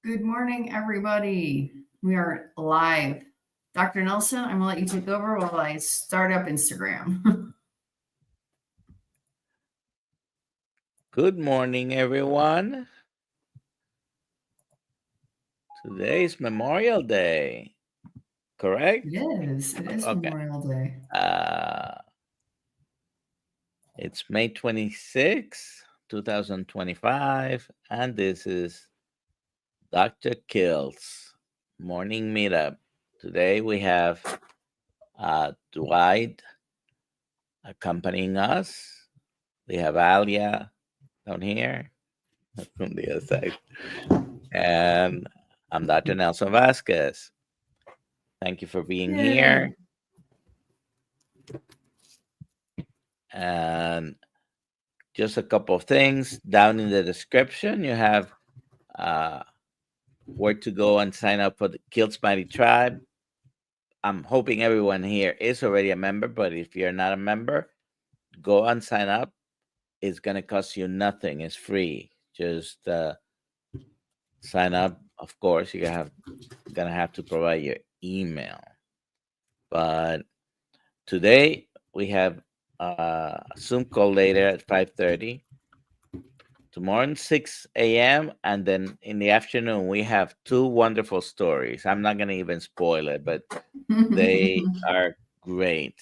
Good morning, everybody. We are live. Dr. Nelson, I'm gonna let you take over while I start up Instagram. Good morning, everyone. Today is Memorial Day, correct? It is Okay. Memorial Day. It's May 26, 2025, and this is Dr. Kill's morning meetup. Today we have Dwight accompanying us. We have Alia down here from the other side. And I'm Dr. Nelson Vasquez. Thank you for being here. And just a couple of things down in the description. You have where to go and sign up for the Kills Mighty Tribe. I'm hoping everyone here is already a member, but if you're not a member, go and sign up. It's going to cost you nothing. It's free. Just sign up. Of course, you're going to have to provide your email. But today we have a Zoom call later at 5:30. Tomorrow at 6 a.m. and then in the afternoon we have two wonderful stories. I'm not going to even spoil it, but they are great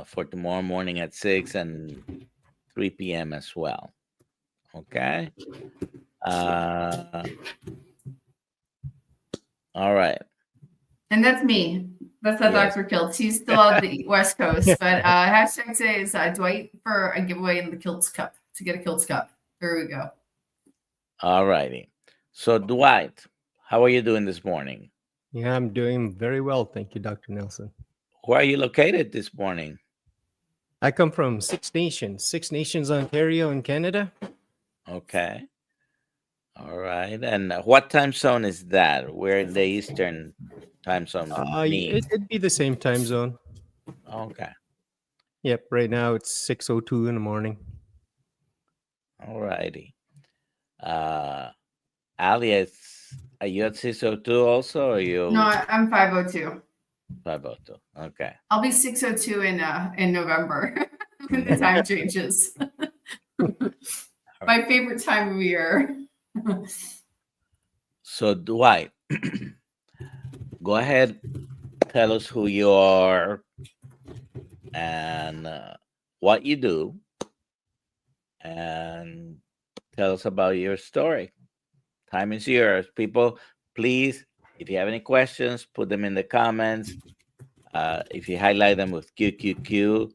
for tomorrow morning at 6 and 3 p.m. as well. Okay. All right. And that's me. That's the Yes. Dr. Kilts. He's still on the West Coast, but hashtag today is Dwight for a giveaway in the Kilts Cup to get a Kilts Cup. There we go. All righty. So Dwight, how are you doing this morning? Yeah, I'm doing very well. Thank you, Dr. Nelson. Where are you located this morning? I come from Six Nations, Ontario in Canada. Okay. All right. And what time zone is that? We're in the Eastern time zone. It'd be the same time zone. Okay. Yep. Right now it's 6:02 in the morning. All righty. Ali, are you at 6:02 also? Or are you? No, I'm 5:02. 5:02. Okay. I'll be 6:02 in November when the time changes. My favorite time of year. So Dwight, go ahead, tell us who you are and what you do, and tell us about your story. Time is yours. People, please, if you have any questions, put them in the comments. If you highlight them with QQQ,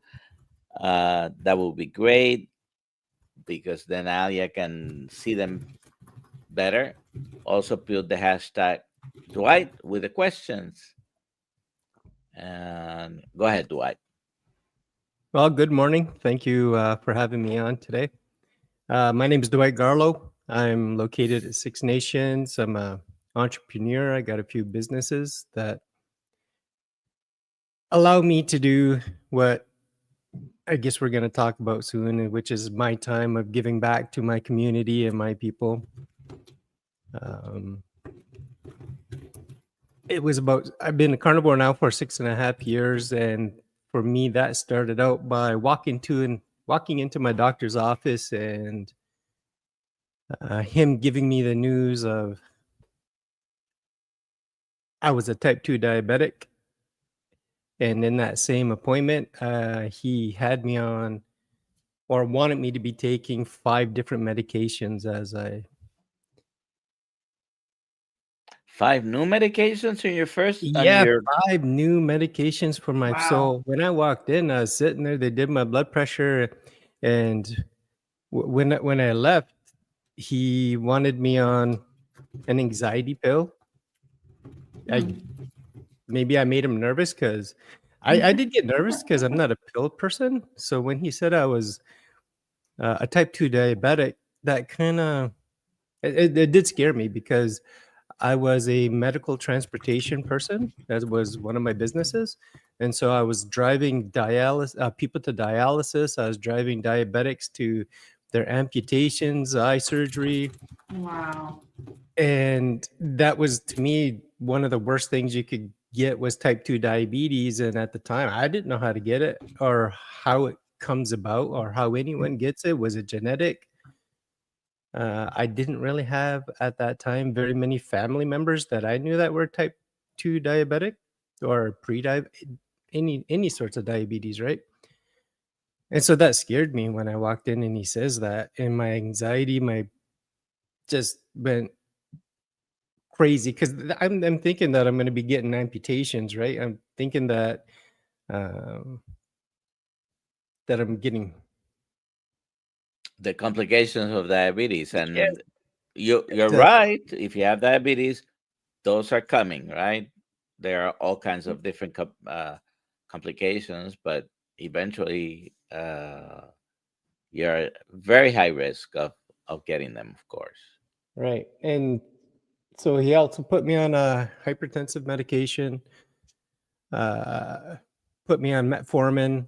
that will be great because then Alia can see them better. Also put the hashtag Dwight with the questions. And go ahead, Dwight. Well, good morning. Thank you for having me on today. My name is Dwight Garlow. I'm located at Six Nations. I'm an entrepreneur. I got a few businesses that allow me to do what I guess we're going to talk about soon, which is my time of giving back to my community and my people. I've been a carnivore now for 6.5 years, and for me, that started out by walking into my doctor's office and him giving me the news of I was a type 2 diabetic. And in that same appointment, he had me on or wanted me to be taking 5 different medications as I... 5 new medications in your first? Yeah, 5 new medications for my... Wow. So when I walked in, I was sitting there, they did my blood pressure, and when I left, he wanted me on an anxiety pill. Maybe I made him nervous because I did get nervous because I'm not a pill person. So when he said I was a type 2 diabetic, that kind of it did scare me because I was a medical transportation person. That was one of my businesses. And so I was driving people to dialysis. I was driving diabetics to their amputations, eye surgery. Wow. And that was, to me, one of the worst things you could get was type 2 diabetes. And at the time, I didn't know how to get it or how it comes about or how anyone gets it. Was it genetic? I didn't really have at that time very many family members that I knew that were type 2 diabetic or any sorts of diabetes, right? And so that scared me when I walked in and he says that, and my anxiety, my just went crazy because I'm thinking that I'm going to be getting amputations, right? I'm thinking that um, that I'm getting The complications of diabetes, yeah, and you're that- right. If you have diabetes, those are coming, right? There are all kinds of different complications, but eventually you're at very high risk of getting them, of course. right. And so he also put me on a hypertensive medication, uh, put me on metformin,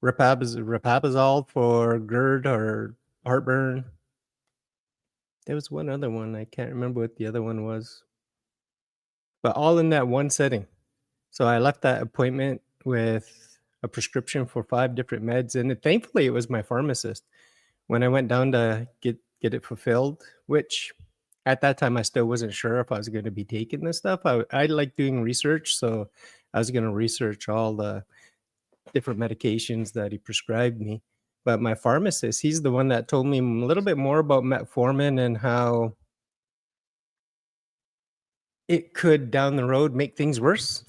rapapazole for GERD or heartburn. There was one other one. I can't remember what the other one was, but all in that one setting. So I left that appointment with a prescription for 5 different meds, and thankfully, it was my pharmacist. When I went down to get it fulfilled, which at that time, I still wasn't sure if I was gonna be taking this stuff. I like doing research, so I was gonna research all the different medications that he prescribed me. But my pharmacist, he's the one that told me a little bit more about metformin and how it could, down the road, make things worse,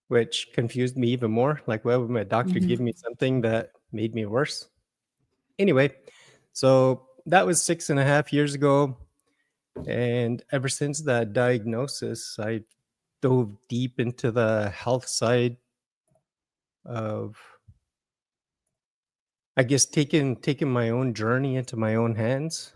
which confused me even more. Like, why would my doctor give me something that made me worse? Anyway, so that was 6.5 years ago. And ever since that diagnosis, I dove deep into the health side of, I guess, taking my own journey into my own hands.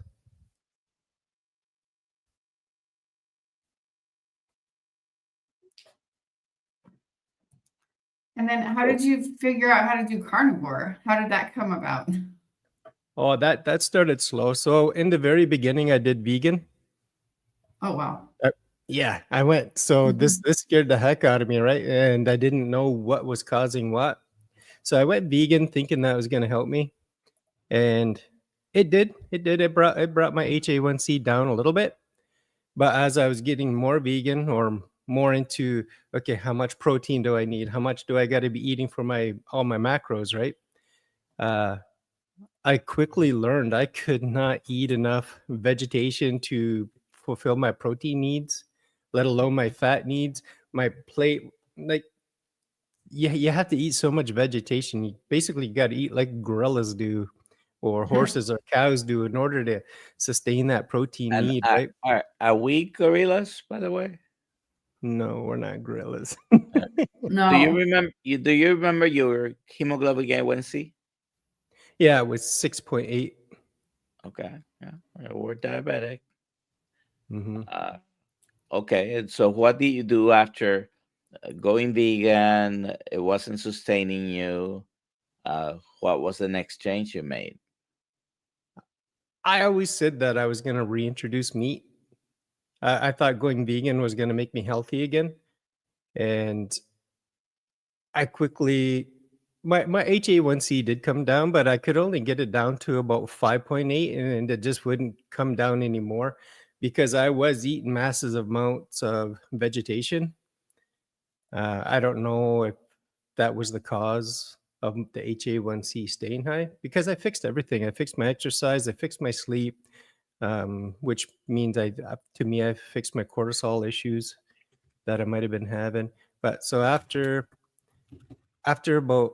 And then how did you figure out how to do carnivore? How did that come about? Oh, that started slow. So in the very beginning, I did vegan. Oh, wow. Yeah, I went. So this scared the heck out of me, right? And I didn't know what was causing what. So I went vegan, thinking that was going to help me, and it did. It did. It brought my HA1C down a little bit. But as I was getting more vegan or more into, okay, how much protein do I need? How much do I got to be eating for my all my macros, right? Uh, I quickly learned I could not eat enough vegetation to fulfill my protein needs, let alone my fat needs. My plate, like, you have to eat so much vegetation. You basically got to eat like gorillas do, or horses or cows do, in order to sustain that protein And need, right? are we gorillas, by the way? No, we're not gorillas. Do you No. remember? Do you remember your hemoglobin A1C? Yeah, it was 6.8. Okay, yeah, we're diabetic. Mm-hmm. Okay, and so what did you do after going vegan? It wasn't sustaining you. What was the next change you made? I always said that I was going to reintroduce meat. I thought going vegan was going to make me healthy again. And I quickly, my HA1C did come down, but I could only get it down to about 5.8, and it just wouldn't come down anymore because I was eating massive amounts of vegetation. I don't know if that was the cause of the HA1C staying high, because I fixed everything. I fixed my exercise, I fixed my sleep, which means to me, I fixed my cortisol issues that I might have been having. But so after about,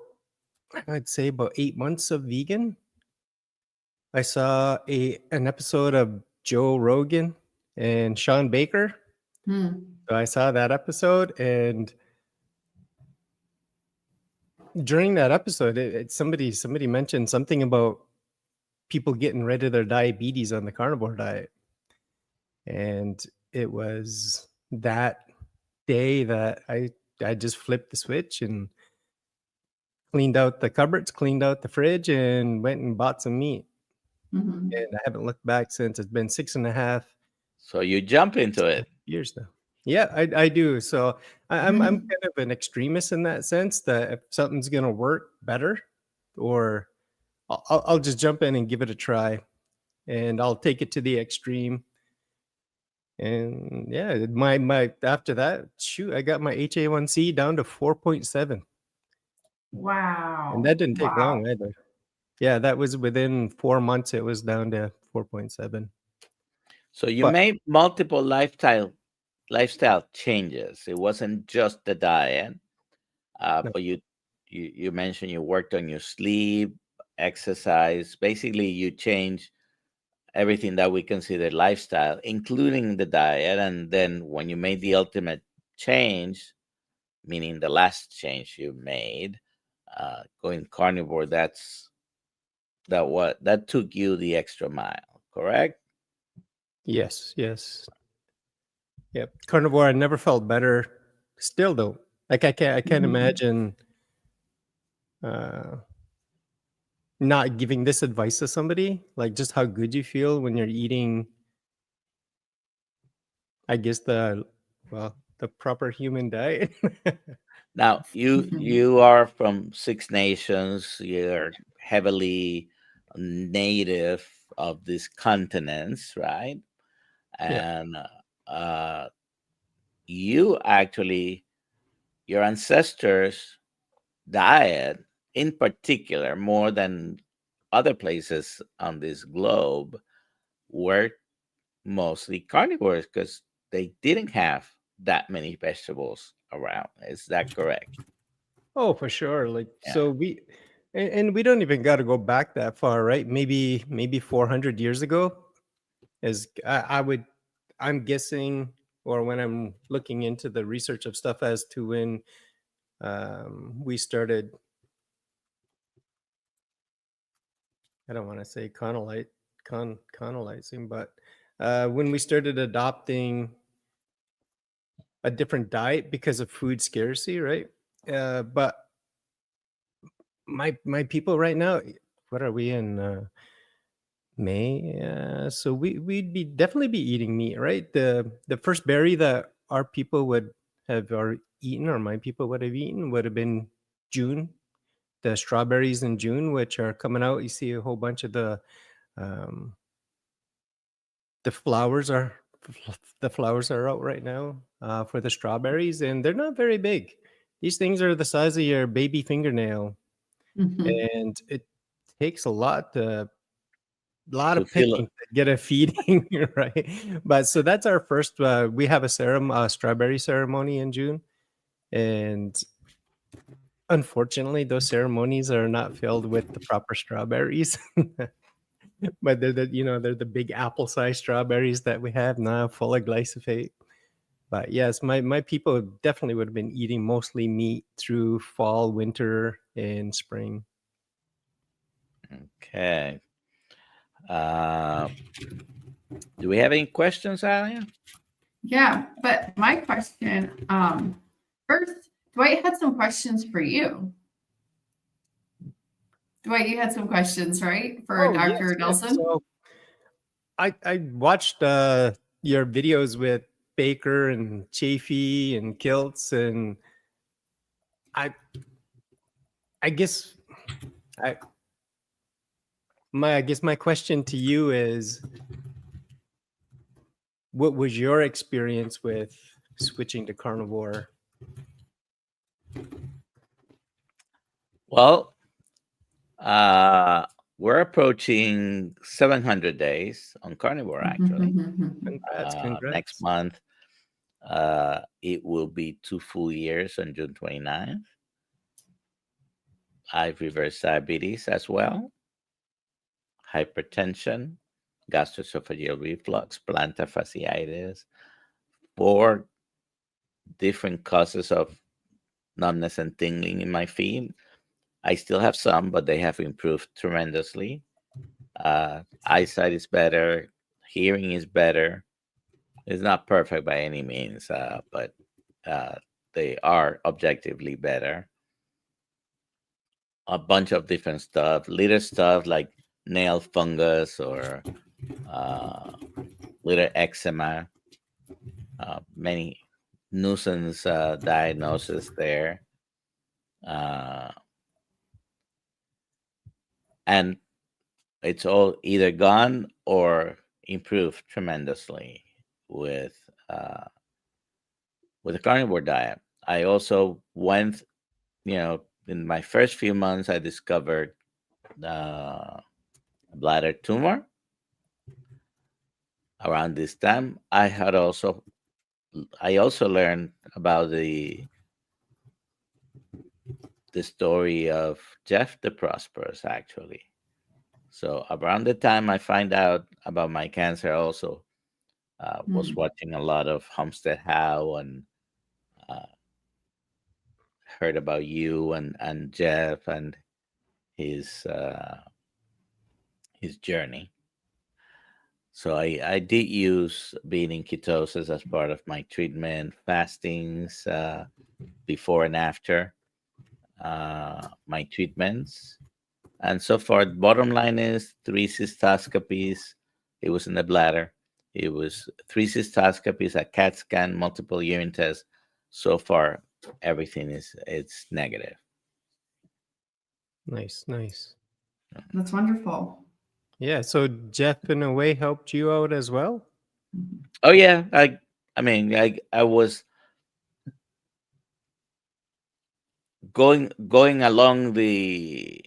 I'd say about 8 months of vegan, I saw an episode of Joe Rogan and Sean Baker. Hmm. So I saw that episode, and during that episode, somebody mentioned something about people getting rid of their diabetes on the carnivore diet, and it was that day that I just flipped the switch and cleaned out the cupboards, cleaned out the fridge, and went and bought some meat. Mhm. and I haven't looked back since. It's been 6.5 So you jump into it. years now. Yeah, I do. So I'm Mhm. kind of an extremist in that sense, that if something's gonna work better, or I'll just jump in and give it a try, and I'll take it to the extreme. And yeah, my after that, shoot, I got my HA1C down to 4.7, and Wow. that didn't take Wow. long either. Yeah, that was within 4 months. It was down to 4.7. So you But made multiple lifestyle changes. It wasn't just the diet, no, but you mentioned you worked on your sleep, exercise. Basically, you changed everything that we consider lifestyle, including the diet. And then when you made the ultimate change, meaning the last change you made, going carnivore, that took you the extra mile, correct? yes, yes, yep. Carnivore, I never felt better. Still don't. Like I can't Mhm. imagine uh, not giving this advice to somebody. Like just how good you feel when you're eating. I guess the proper human diet. Now you Mhm. you are from Six Nations. You're heavily native of these continents, right? Yeah. And uh, you actually, your ancestors' diet, in particular, more than other places on this globe, were mostly carnivores because they didn't have that many vegetables around. Is that correct? Oh, for sure. Like Yeah. so and we don't even got to go back that far, right? Maybe 400 years ago. As I would, I'm guessing, or when I'm looking into the research of stuff as to when we started. I don't want to say colonizing, but when we started adopting a different diet because of food scarcity, right? But my people right now, what are we in May? So we'd be definitely be eating meat, right? The first berry that our people would have or eaten, or my people would have eaten, would have been June. The strawberries in June, which are coming out. You see a whole bunch of um, the flowers are the flowers are out right now for the strawberries, and they're not very big. These things are the size of your baby fingernail, Mhm. and it takes a lot To of feel picking to get a feeding, right? But so that's our first. We have a strawberry ceremony in June, and unfortunately, those ceremonies are not filled with the proper strawberries. But they're the big apple-sized strawberries that we have now, full of glyphosate. But yes, my people definitely would have been eating mostly meat through fall, winter, and spring. okay. Uh, do we have any questions, Alia? Yeah, but my question, first, Dwight had some questions for you. Dwight, you had some questions, right, for Oh yes, Dr. yes. Nelson? So I watched your videos with Baker and Chafee and Kilts, and I I guess I my question to you is, what was your experience with switching to carnivore? Well, uh, we're approaching 700 days on carnivore, actually. Congrats, Next congrats. month, it will be 2 full years on June 29th. I've reversed diabetes as well, hypertension, gastroesophageal reflux, plantar fasciitis, 4 different causes of numbness and tingling in my feet. I still have some, but they have improved tremendously. Eyesight is better, hearing is better. It's not perfect by any means, but uh, they are objectively better. A bunch of different stuff, little stuff like nail fungus or little eczema. Many nuisance diagnosis there. Uh, and it's all either gone or improved tremendously with uh, with a carnivore diet. I also went, in my first few months, I discovered a bladder tumor. Around this time, I also learned about the story of Jeff the Prosperous, actually. So around the time I find out about my cancer, I also was watching a lot of Homestead How and uh, heard about you and Jeff and his his journey. So I did use being in ketosis as part of my treatment, fastings before and after my treatments. And so far, the bottom line is 3 cystoscopies. It was in the bladder. It was 3 cystoscopies, a CAT scan, multiple urine tests. So far, everything it's negative. Nice, nice. That's wonderful. Yeah. So Jeff, in a way, helped you out as well. Oh yeah, I mean I was going along the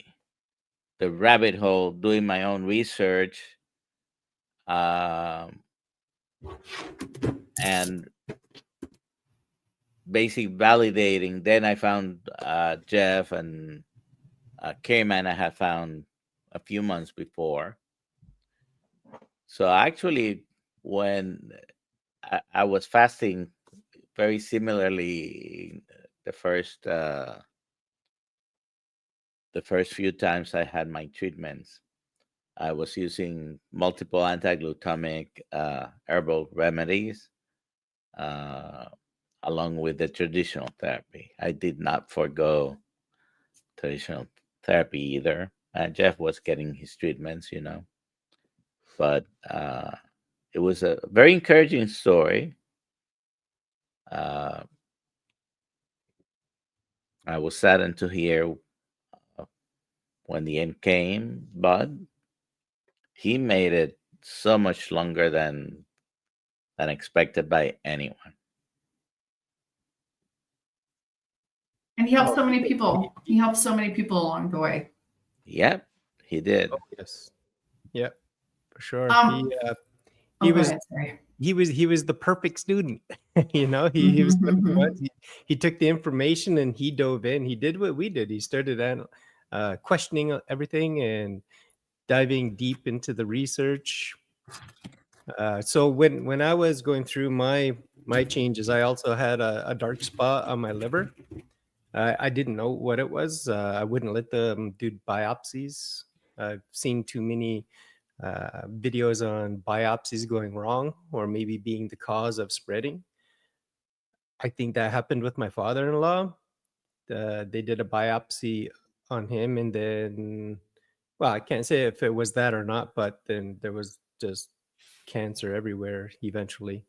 rabbit hole, doing my own research, um, and basically validating. Then I found Jeff and Cayman. I had found a few months before. So actually, when I was fasting very similarly the first few times I had my treatments, I was using multiple anti-glutamic herbal remedies uh, along with the traditional therapy. I did not forego traditional therapy either. Jeff was getting his treatments, but it was a very encouraging story. Uh, I was saddened to hear when the end came, but he made it so much longer than expected by anyone. And he helped so many people. He helped so many people along the way. Yep, he did. Oh, yes. Yeah, for sure. Go was ahead, sorry. he was the perfect student. He was one of the ones. He took the information and he dove in. He did what we did. He started questioning everything and diving deep into the research. So when I was going through my changes, I also had a dark spot on my liver. I didn't know what it was. I wouldn't let them do biopsies. I've seen too many videos on biopsies going wrong or maybe being the cause of spreading. I think that happened with my father-in-law. They did a biopsy on him, and then, well, I can't say if it was that or not, but then there was just cancer everywhere eventually.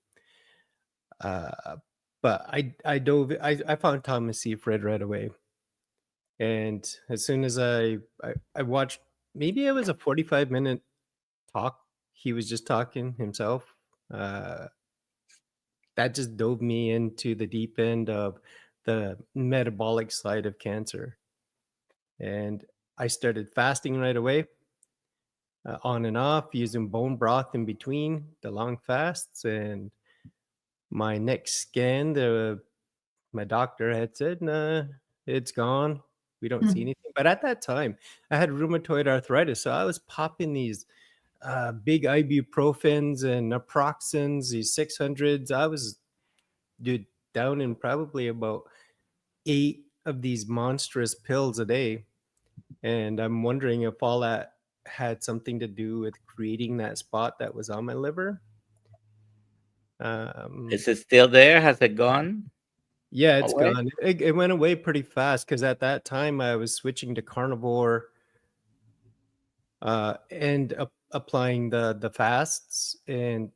But I found Thomas Seyfried right away. And as soon as I watched, maybe it was a 45-minute talk. He was just talking himself. That just dove me into the deep end of the metabolic side of cancer. And I started fasting right away, on and off, using bone broth in between the long fasts. And my next scan, my doctor had said, "Nah, it's gone. We don't see anything." But at that time, I had rheumatoid arthritis, so I was popping these big ibuprofens and naproxens, these 600s. I was, dude, down in probably about 8 of these monstrous pills a day. And I'm wondering if all that had something to do with creating that spot that was on my liver. Is it still there? Has it gone? Yeah, it's away? gone. It went away pretty fast because at that time I was switching to carnivore and applying the fasts, and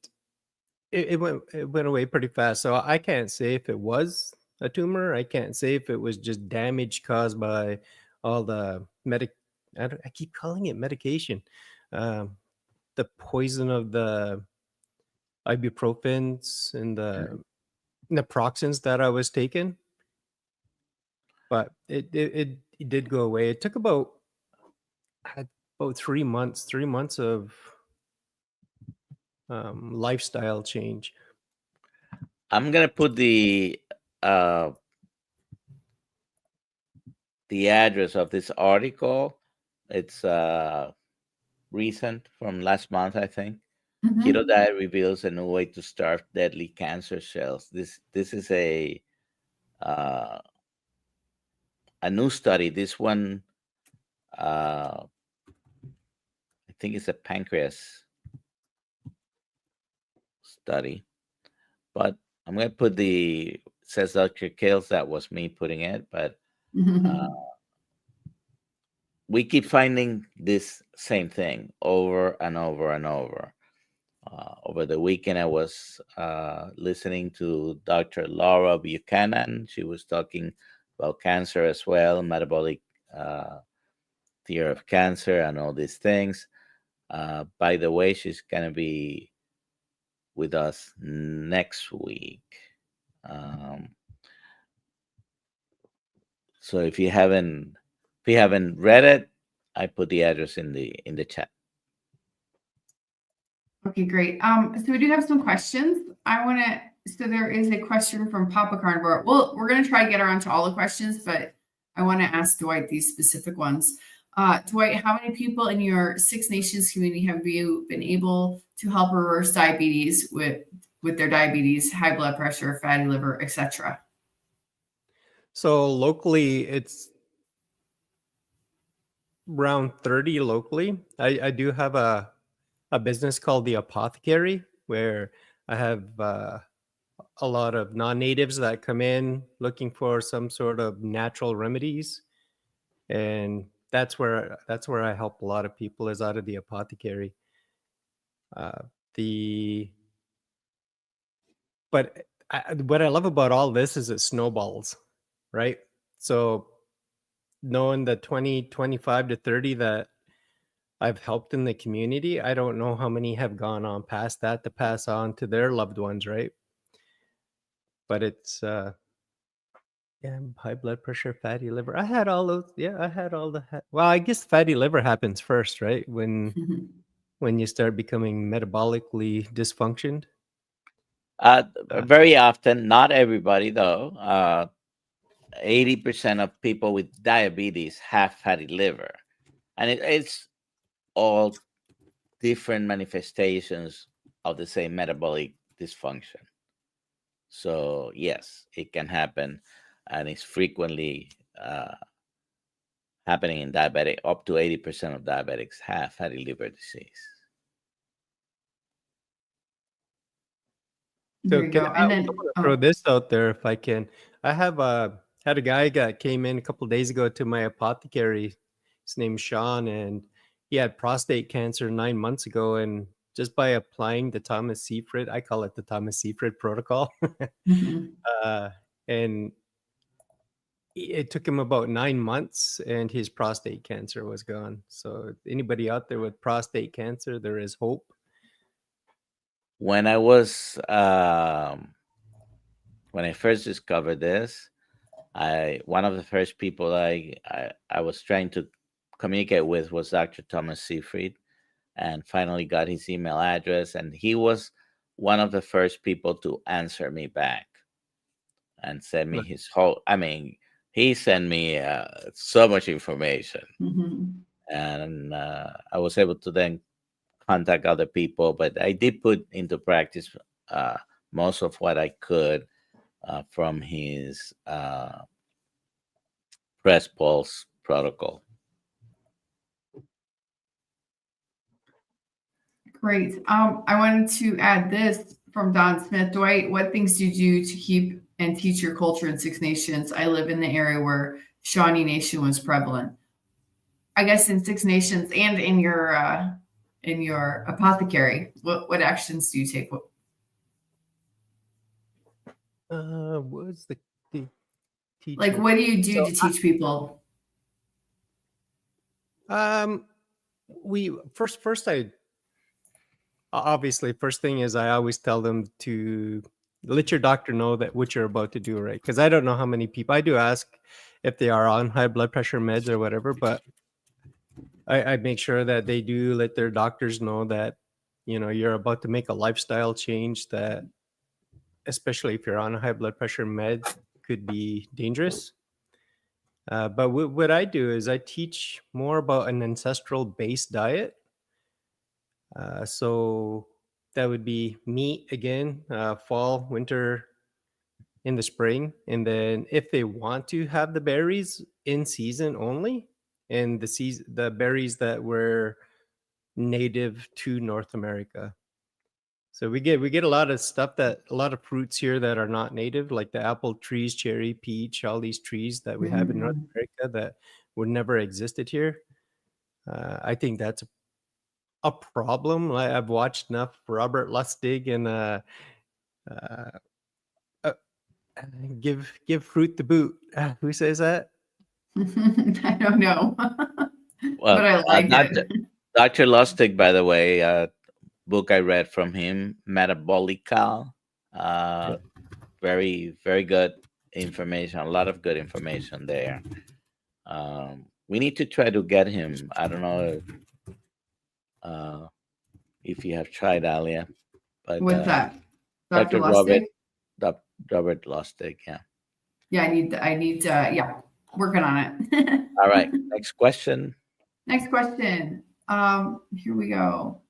it went away pretty fast. So I can't say if it was a tumor. I can't say if it was just damage caused by all the I keep calling it medication. Um, the poison of the ibuprofens and the naproxens that I was taking, but it did go away. It took about 3 months of lifestyle change. I'm gonna put the address of this article. It's recent from last month, I think. Mhm. Keto diet reveals a new way to starve deadly cancer cells. This is a new study. This one, I think it's a pancreas study, but I'm going to put says Dr. Kills. That was me putting it, but we keep finding this same thing over and over and over. Over the weekend, I was listening to Dr. Laura Buchanan. She was talking about cancer as well, metabolic theory of cancer, and all these things. By the way, she's going to be with us next week. So if you haven't read it, I put the address in the chat. Okay, great. So we do have some questions. So there is a question from Papa Carnivore. Well, we're going to try to get around to all the questions, but I want to ask Dwight these specific ones. Dwight, how many people in your Six Nations community have you been able to help reverse diabetes with their diabetes, high blood pressure, fatty liver, etc.? So locally, it's around 30 locally. I do have a business called the Apothecary, where I have a lot of non-natives that come in looking for some sort of natural remedies, and that's where I help a lot of people, is out of the Apothecary. What I love about all this is it snowballs, right? So knowing the 20, 25 to 30 that I've helped in the community, I don't know how many have gone on past that to pass on to their loved ones, right? But it's high blood pressure, fatty liver. I had all those. Yeah, I had all well, I guess fatty liver happens first, right? When you start becoming metabolically dysfunctioned. Very often, not everybody though. 80% of people with diabetes have fatty liver, and it's all different manifestations of the same metabolic dysfunction. So yes, it can happen, and it's frequently happening in diabetic. Up to 80% of diabetics have fatty liver disease. There you go. And then throw this out there if I can. I have had a guy that came in a couple of days ago to my Apothecary. His name's Sean, and he had prostate cancer 9 months ago. And just by applying the Thomas Seyfried, I call it the Thomas Seyfried protocol, and it took him about 9 months, and his prostate cancer was gone. So anybody out there with prostate cancer, there is hope. When I was when I first discovered this, one of the first people I was trying to communicate with was Dr. Thomas Seyfried, and finally got his email address, and he was one of the first people to answer me back and send me his whole. I mean, he sent me so much information, and I was able to then contact other people, but I did put into practice most of what I could from his press pulse protocol. Great. I wanted to add this from Don Smith. Dwight, what things do you do to keep and teach your culture in Six Nations? I live in the area where Shawnee Nation was prevalent. I guess in Six Nations and in your apothecary, what actions do you take? What's the teacher? Like, what do you do So to teach people? We first I obviously first thing is I always tell them to let your doctor know that what you're about to do, right? Because I don't know how many people, I do ask if they are on high blood pressure meds or whatever, but I make sure that they do let their doctors know that, you know, you're about to make a lifestyle change that, especially if you're on a high blood pressure med, could be dangerous. But what I do is I teach more about an ancestral based diet. So that would be meat again, fall, winter, in the spring. And then if they want to have the berries in season only, and the berries that were native to North America. So we get a lot of stuff, that a lot of fruits here that are not native, like the apple trees, cherry, peach, all these trees that we have in North America that would never existed here. I think that's a problem. I've watched enough Robert Lustig and uh, uh, give fruit the boot. Who says that? I don't know, Well, but I like it. Dr. Lustig, by the way, book I read from him, Metabolical. Very, very good information. A lot of good information there. We need to try to get him. I don't know if you have tried, Alia, but What's that, Dr. Dr. Robert, Lustig? Robert Lustig, yeah. Yeah, I need yeah, working on it. All right, next question. Next question. Here we go.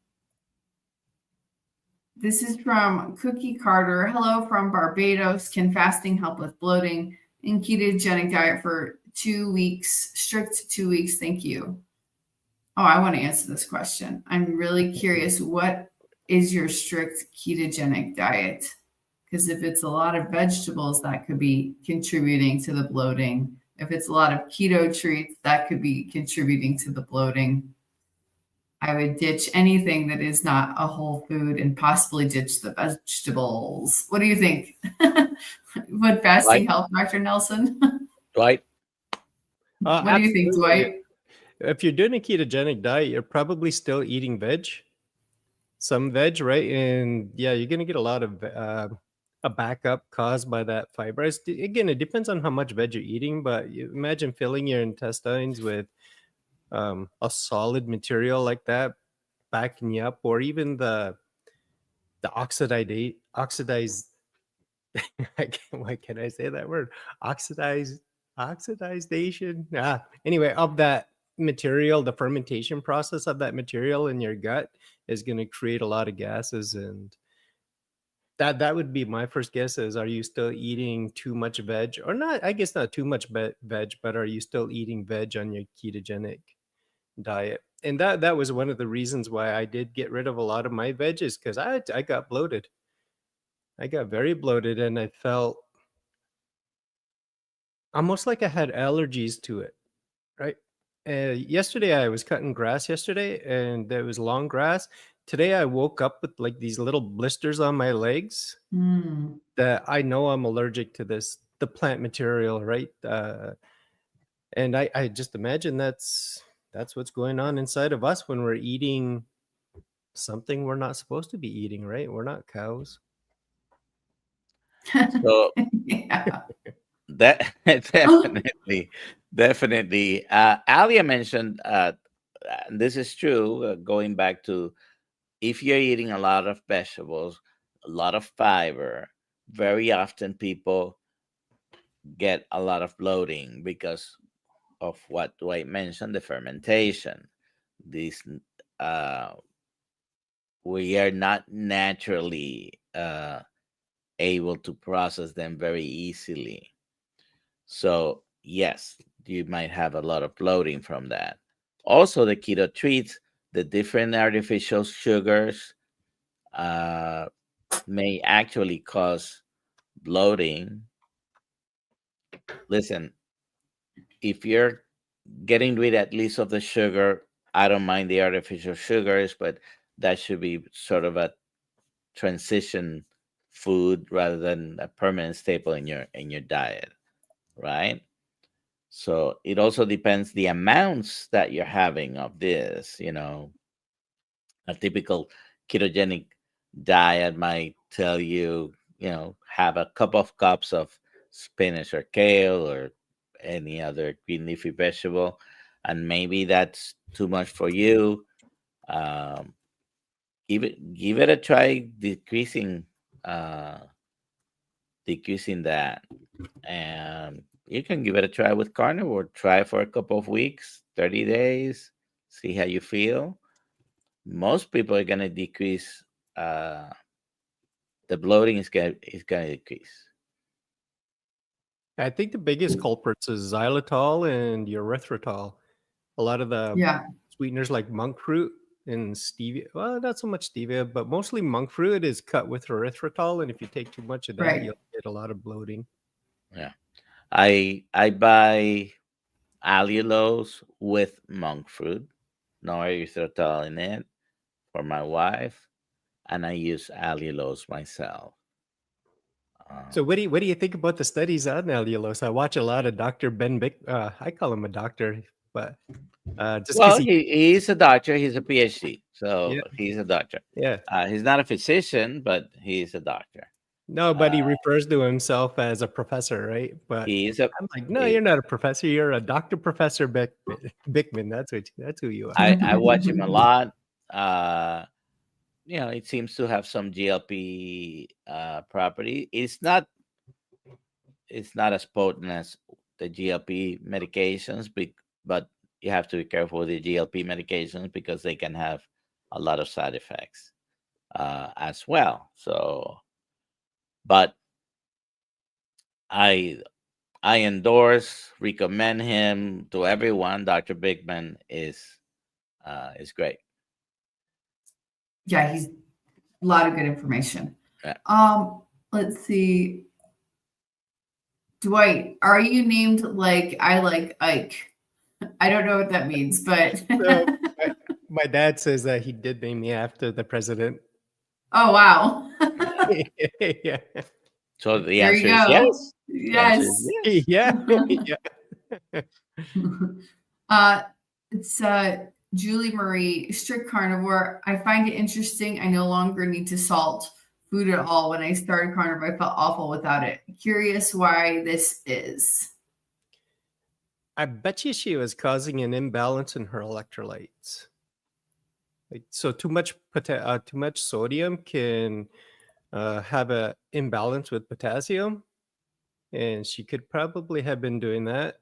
This is from Cookie Carter. Hello from Barbados. Can fasting help with bloating in ketogenic diet for 2 weeks? Strict 2 weeks. Thank you. Oh, I want to answer this question. I'm really curious. What is your strict ketogenic diet? Because if it's a lot of vegetables, that could be contributing to the bloating. If it's a lot of keto treats, that could be contributing to the bloating. I would ditch anything that is not a whole food and possibly ditch the vegetables. What do you think? Would fasting help, Dr. Nelson? Dwight? What do you think, Dwight? If you're doing a ketogenic diet, you're probably still eating some veg, right? And yeah, you're going to get a lot of a backup caused by that fiber. Again, it depends on how much veg you're eating, but you imagine filling your intestines with a solid material like that backing you up, or even the oxidized why can I say that word? Oxidization. Anyway, of that material, the fermentation process of that material in your gut is going to create a lot of gases, and that would be my first guess is, are you still eating too much veg or not? I guess not too much veg, but are you still eating veg on your ketogenic diet? And that was one of the reasons why I did get rid of a lot of my veggies, because I got bloated. I got very bloated, and I felt almost like I had allergies to it, right? Yesterday I was cutting grass yesterday, and there was long grass. Today I woke up with like these little blisters on my legs that I know I'm allergic to the plant material, right? And I just imagine that's what's going on inside of us when we're eating something we're not supposed to be eating, right? We're not cows. So Yeah. that definitely. Alia mentioned, this is true, going back to, if you're eating a lot of vegetables, a lot of fiber, very often people get a lot of bloating because of what Dwight mentioned, the fermentation. These we are not naturally able to process them very easily. So yes, you might have a lot of bloating from that. Also, the keto treats, the different artificial sugars may actually cause bloating. Listen, if you're getting rid at least of the sugar. I don't mind the artificial sugars, but that should be sort of a transition food rather than a permanent staple in your diet, right? So it also depends the amounts that you're having of this. A typical ketogenic diet might tell you, have a couple of cups of spinach or kale or any other green leafy vegetable, and maybe that's too much for you. Um, give it a try, uh, decreasing that, and you can give it a try with carnivore. Try for a couple of weeks, 30 days, see how you feel. Most people are going to decrease. The bloating is going to decrease. I think the biggest culprits is xylitol and erythritol. A lot of the Yeah. sweeteners like monk fruit and stevia, well, not so much stevia, but mostly monk fruit is cut with erythritol, and if you take too much of that, Right. you'll get a lot of bloating. Yeah, I buy allulose with monk fruit, no erythritol in it, for my wife, and I use allulose myself. So Um, what do you think about the studies on allulose? I watch a lot of Dr. Ben Bick. I call him a doctor, but just because well, he's a doctor. He's a PhD, yeah, so he's a doctor. yeah. He's not a physician, but he's a doctor. No, but he Uh, refers to himself as a professor, right? But he's a. I'm like, no, he- you're not a professor. You're a Doctor Professor Bickman. That's who you are. I watch him a lot. Uh, it seems to have some GLP property. It's not as potent as the GLP medications, but you have to be careful with the GLP medications because they can have a lot of side effects as well. So, but I I endorse, recommend him to everyone. Dr. Bigman is great. Yeah, he's a lot of good information. Yeah. Let's see. Dwight, are you named like I like Ike? I don't know what that means, but So my dad says that he did name me after the president. oh wow. Yeah. So the There answer you is go. yes. The answer is Yes. yes. Yeah. Yeah. uh it's Julie Marie, strict carnivore. I find it interesting. I no longer need to salt food at all. When I started carnivore, I felt awful without it. Curious why this is. I bet you she was causing an imbalance in her electrolytes. Like, so too much sodium can have a imbalance with potassium, and she could probably have been doing that.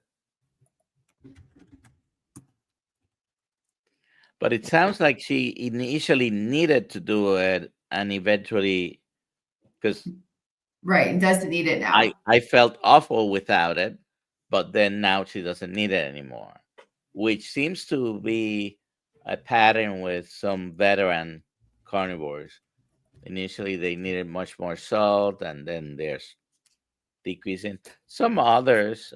But it sounds like she initially needed to do it, and eventually, because Right. And doesn't need it now. I felt awful without it, but then now she doesn't need it anymore, which seems to be a pattern with some veteran carnivores. Initially, they needed much more salt, and then there's decreasing. Some others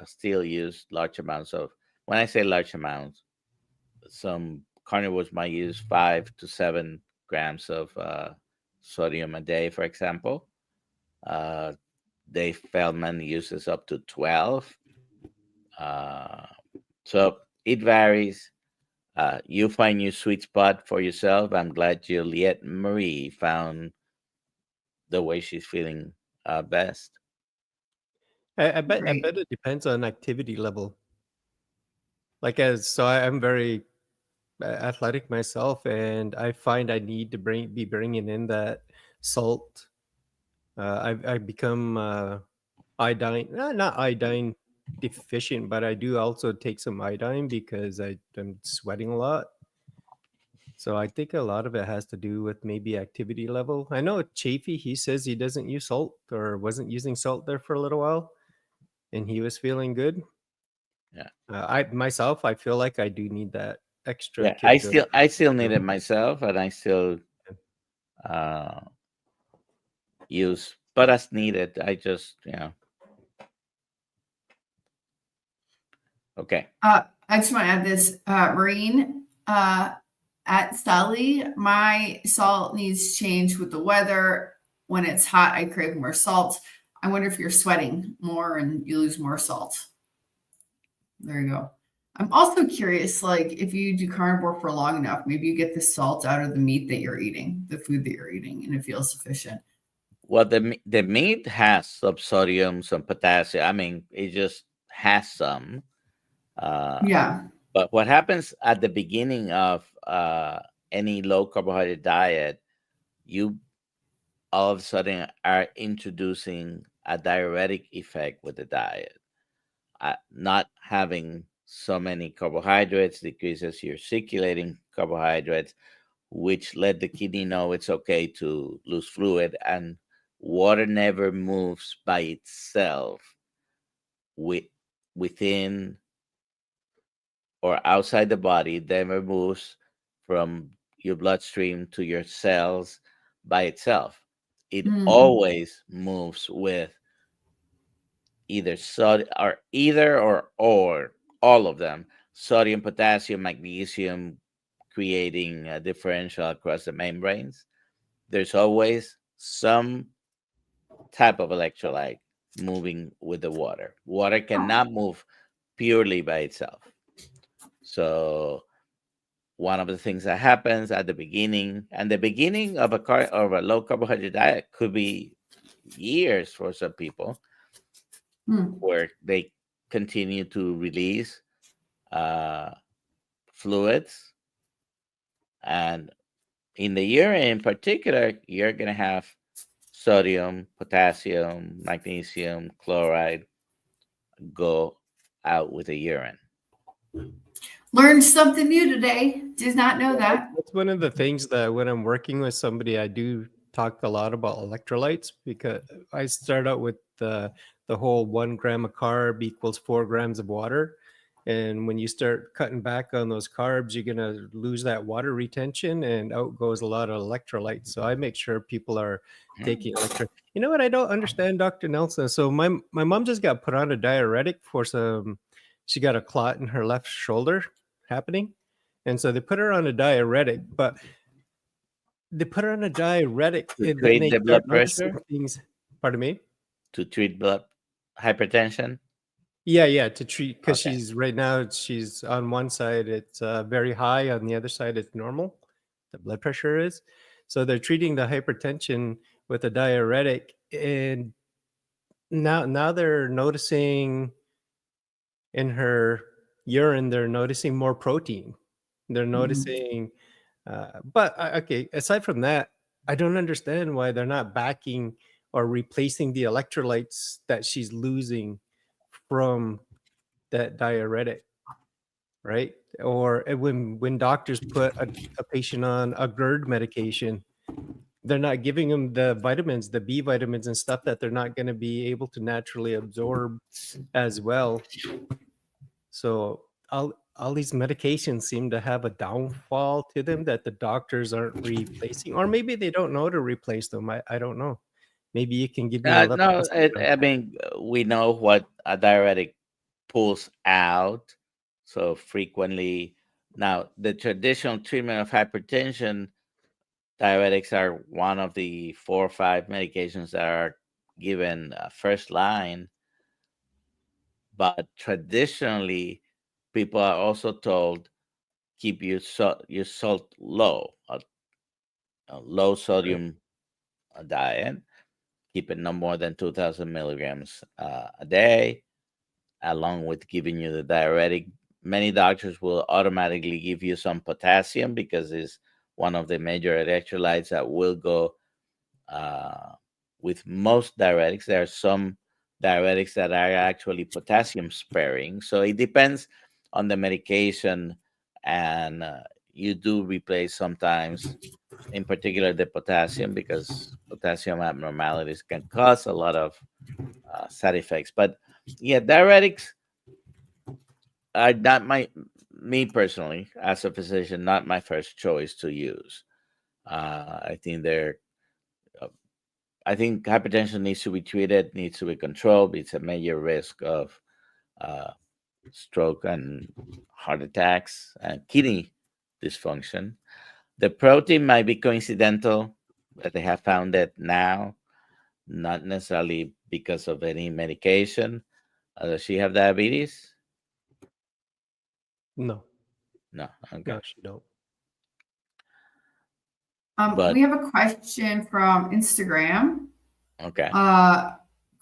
still use large amounts of. When I say large amounts, some carnivores might use 5 to 7 grams of sodium a day, for example. Uh, Dave Feldman uses up to 12. Uh, so it varies. You find your sweet spot for yourself. I'm glad Juliette Marie found the way she's feeling best. I Great. bet it depends on activity level. Like I'm very athletic myself, and I find I need to be bringing in that salt. I've become iodine, not iodine deficient, but I do also take some iodine because I'm sweating a lot. So I think a lot of it has to do with maybe activity level. I know Chafee, he says he doesn't use salt or wasn't using salt there for a little while, and he was feeling good. Yeah. I feel like I do need that extra Yeah, kick of. I still need it myself, and I still uh, use, but as needed. I just. Okay. I just want to add this, Marine, at Sally, my salt needs to change with the weather. When it's hot, I crave more salt. I wonder if you're sweating more and you lose more salt. There you go. I'm also curious, like if you do carnivore for long enough, maybe you get the salt out of the meat that you're eating, the food that you're eating, and it feels sufficient. Well, the meat has some sodium, some potassium. I mean, it just has some. Yeah. But what happens at the beginning of any low carbohydrate diet, you all of a sudden are introducing a diuretic effect with the diet. Not having so many carbohydrates decreases your circulating carbohydrates, which let the kidney know it's okay to lose fluid, and water never moves by itself within or outside the body, never moves from your bloodstream to your cells by itself. It always moves with either or all of them, sodium, potassium, magnesium, creating a differential across the membranes. There's always some type of electrolyte moving with the water. Water cannot move purely by itself. So one of the things that happens at the beginning, and the beginning of a low carbohydrate diet could be years for some people, where they continue to release fluids, and in the urine in particular, you're going to have sodium, potassium, magnesium, chloride go out with the urine. Learned something new today. Did not know that. That's one of the things that when I'm working with somebody, I do talk a lot about electrolytes, because I start out with the whole 1 gram of carb equals 4 grams of water. And when you start cutting back on those carbs, you're going to lose that water retention, and out goes a lot of electrolytes. So I make sure people are taking electrolytes. You know what I don't understand, Dr. Nelson? So my mom just got put on a diuretic for she got a clot in her left shoulder happening. And so they put her on a diuretic, but they put her on a diuretic To and then treat they the start blood noticing pressure? things. Pardon me? To treat blood hypertension? Yeah, to treat, because Okay. she's on one side, it's very high, on the other side, it's normal. The blood pressure is. So they're treating the hypertension with a diuretic, and now they're noticing in her urine, they're noticing more protein. They're noticing, but okay, aside from that, I don't understand why they're not backing or replacing the electrolytes that she's losing from that diuretic, right? Or when doctors put a patient on a GERD medication, they're not giving them the vitamins, the B vitamins and stuff that they're not going to be able to naturally absorb as well. So all these medications seem to have a downfall to them that the doctors aren't replacing, or maybe they don't know to replace them. I don't know. Maybe you can give me a little No, insight on I mean, we know what a diuretic pulls out. So frequently, now the traditional treatment of hypertension, diuretics are one of the 4 or 5 medications that are given first line. But traditionally, people are also told keep your salt low, a low sodium diet. Keep it no more than 2,000 milligrams a day, along with giving you the diuretic. Many doctors will automatically give you some potassium because it's one of the major electrolytes that will go with most diuretics. There are some diuretics that are actually potassium sparing. So it depends on the medication, and you do replace sometimes, in particular the potassium, because potassium abnormalities can cause a lot of side effects. But yeah, diuretics are not me personally, as a physician, not my first choice to use. I think I think hypertension needs to be treated, needs to be controlled. It's a major risk of stroke and heart attacks and kidney dysfunction. The protein might be coincidental that they have found it now, not necessarily because of any medication. Does she have diabetes? No, No. Okay. no, she don't. But We have a question from Instagram. okay.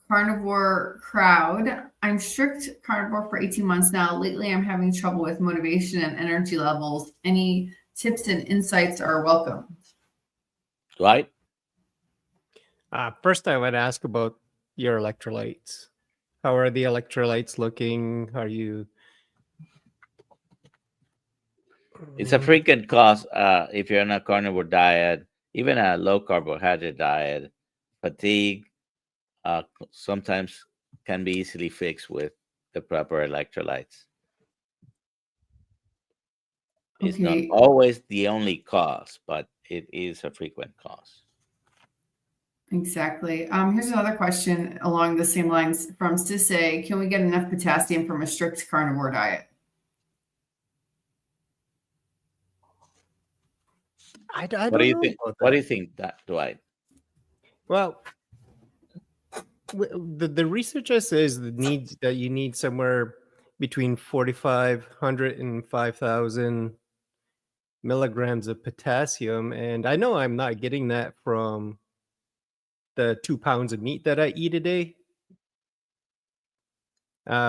Carnivore crowd. I'm strict carnivore for 18 months now. Lately, I'm having trouble with motivation and energy levels. Any tips and insights are welcome. Dwight? First, I would ask about your electrolytes. How are the electrolytes looking? Are you? It's a frequent cause if you're on a carnivore diet, even a low carbohydrate diet. Fatigue sometimes can be easily fixed with the proper electrolytes. It's not Okay. always the only cause, but it is a frequent cause. Exactly. Here's another question along the same lines from Sisse. Can we get enough potassium from a strict carnivore diet? I don't What do you know think? about What do that. you think, Dwight? Well, the researcher says the needs that you need somewhere between 4,500 and 5,000 milligrams of potassium, and I know I'm not getting that from the 2 pounds of meat that I eat a day.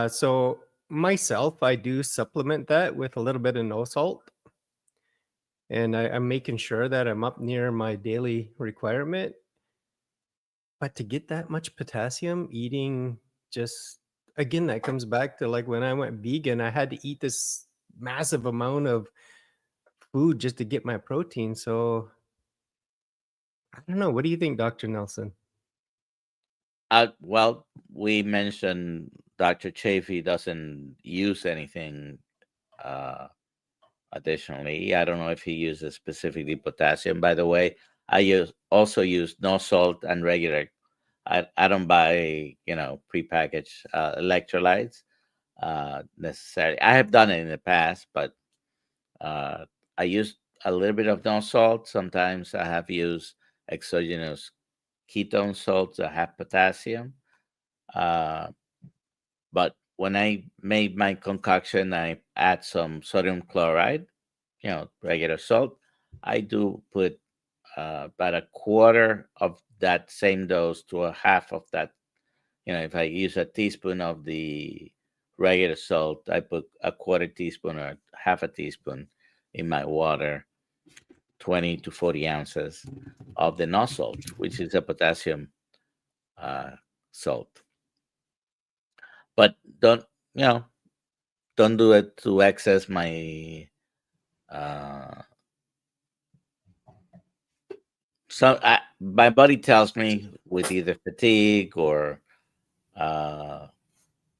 So myself, I do supplement that with a little bit of no salt, and I'm making sure that I'm up near my daily requirement. But to get that much potassium, eating just again, that comes back to like when I went vegan, I had to eat this massive amount of food just to get my protein. So I don't know. What do you think, Dr. Nelson? Well, we mentioned Dr. Chafee doesn't use anything additionally. I don't know if he uses specifically potassium. By the way, I also use no salt and regular. I don't buy prepackaged electrolytes necessarily. I have done it in the past, but I use a little bit of no salt. Sometimes I have used exogenous ketone salts that have potassium. But when I made my concoction, I add some sodium chloride, regular salt. I do put about a quarter of that same dose to a half of that. If I use a teaspoon of the regular salt, I put a quarter teaspoon or half a teaspoon in my water, 20 to 40 ounces of the no salt, which is a potassium salt. But don't do it to excess my my body tells me with either fatigue or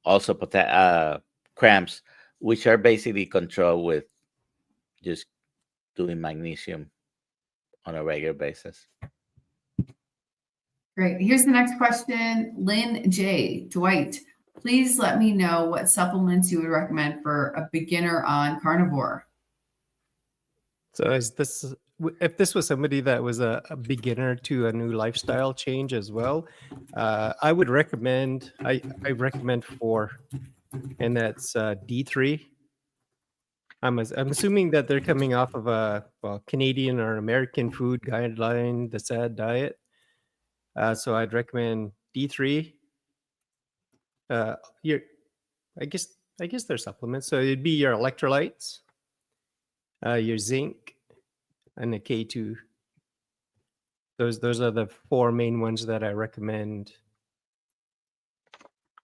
also cramps, which are basically controlled with just doing magnesium on a regular basis. Great. Here's the next question. Lynn J. Dwight, please let me know what supplements you would recommend for a beginner on carnivore. So is this if this was somebody that was a beginner to a new lifestyle change as well, I would recommend I recommend 4, and that's D3. I'm assuming that they're coming off of a Canadian or American food guideline, the SAD diet. So I'd recommend D3. Your I guess they're supplements. So it'd be your electrolytes, your zinc, and the K2. Those are the 4 main ones that I recommend.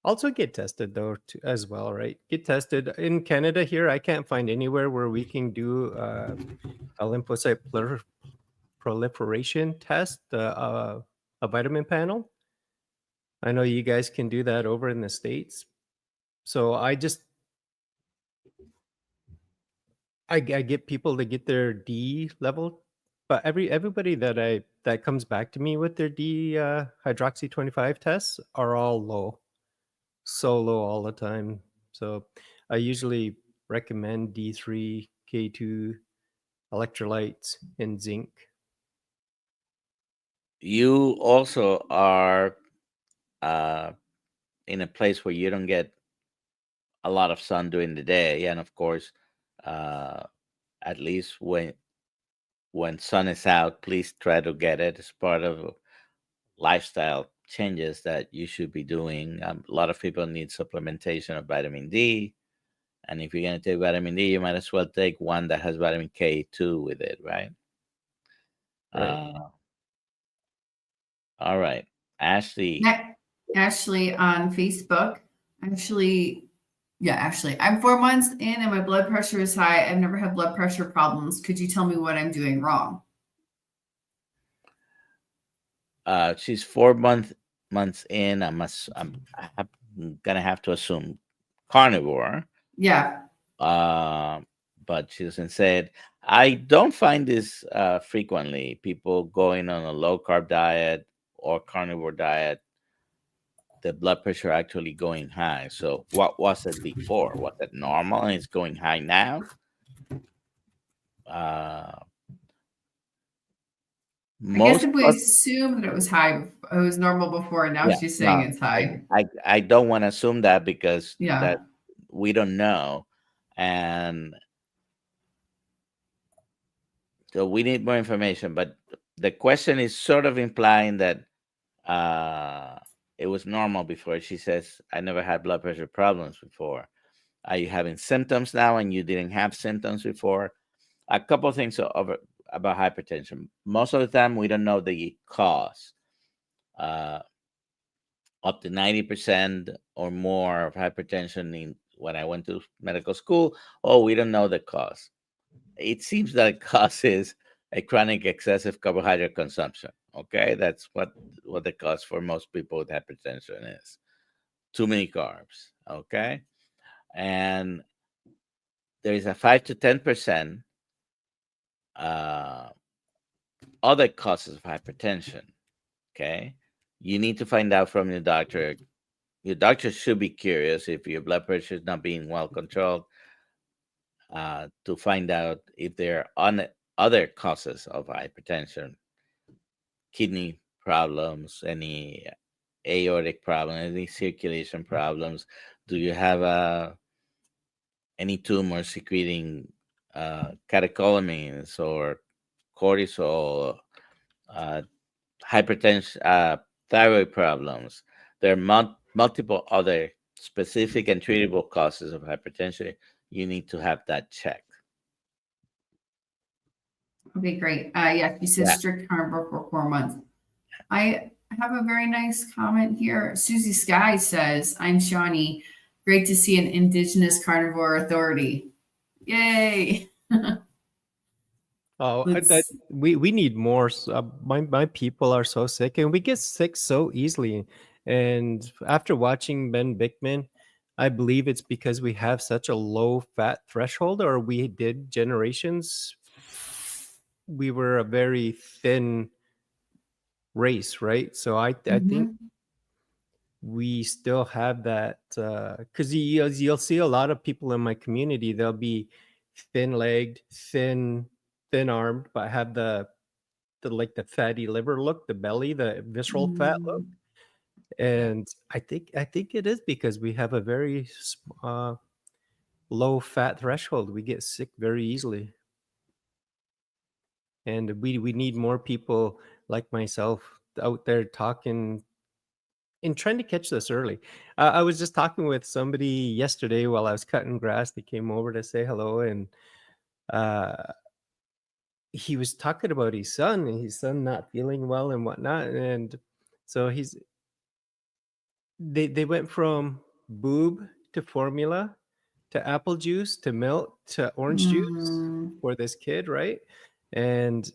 Also get tested though as well, right? Get tested in Canada here. I can't find anywhere where we can do a lymphocyte proliferation test, a vitamin panel. I know you guys can do that over in the States. So I get people to get their D level, but everybody that comes back to me with their D hydroxy 25 tests are all low, so low all the time. So I usually recommend D3, K2, electrolytes, and zinc. You also are in a place where you don't get a lot of sun during the day, and of course, uh, at least when sun is out, please try to get it. It's part of lifestyle changes that you should be doing. A lot of people need supplementation of vitamin D, and if you're going to take vitamin D, you might as well take one that has vitamin K2 with it, right? Right. All right, Ashley. Ashley on Facebook. Ashley, I'm 4 months in and my blood pressure is high. I've never had blood pressure problems. Could you tell me what I'm doing wrong? She's 4 months in. I'm gonna have to assume carnivore. Yeah. But she doesn't say it. I don't find this frequently. People going on a low carb diet or carnivore diet, the blood pressure actually going high. So what was it before? Was it normal and it's going high now? I guess Most if we assume that it was high, it was normal before, and now she's saying it's high. I don't want to assume that because Yeah. that we don't know, and so we need more information. But the question is sort of implying that it was normal before. She says, "I never had blood pressure problems before." Are you having symptoms now, and you didn't have symptoms before? A couple of things about hypertension. Most of the time, we don't know the cause. Up to 90% or more of hypertension when I went to medical school, we don't know the cause. It seems that the cause is a chronic excessive carbohydrate consumption. Okay, that's what the cause for most people with hypertension is. Too many carbs. Okay, and there is a 5 to 10% other causes of hypertension. Okay, you need to find out from your doctor. Your doctor should be curious if your blood pressure is not being well controlled, to find out if there are other causes of hypertension, kidney problems, any aortic problem, any circulation problems. Do you have any tumor secreting catecholamines or cortisol, hypertension, thyroid problems? There are multiple other specific and treatable causes of hypertension. You need to have that checked. Okay, great. Yeah, she says strict carnivore for 4 months. I have a very nice comment here. Susie Sky says, "I'm Shawnee. Great to see an Indigenous carnivore authority. Yay!" We need more. My people are so sick, and we get sick so easily. And after watching Ben Bickman, I believe it's because we have such a low fat threshold, or we did generations. We were a very thin race, right? So I think we still have that, because you'll see a lot of people in my community. They'll be thin-legged, thin-armed, but have the like the fatty liver look, the belly, the visceral fat look. And I think it is because we have a very low fat threshold. We get sick very easily, and we need more people like myself out there talking and trying to catch this early. I was just talking with somebody yesterday while I was cutting grass. They came over to say hello, and he was talking about his son and his son not feeling well and whatnot. And so they went from boob to formula to apple juice to milk to orange juice for this kid, right? And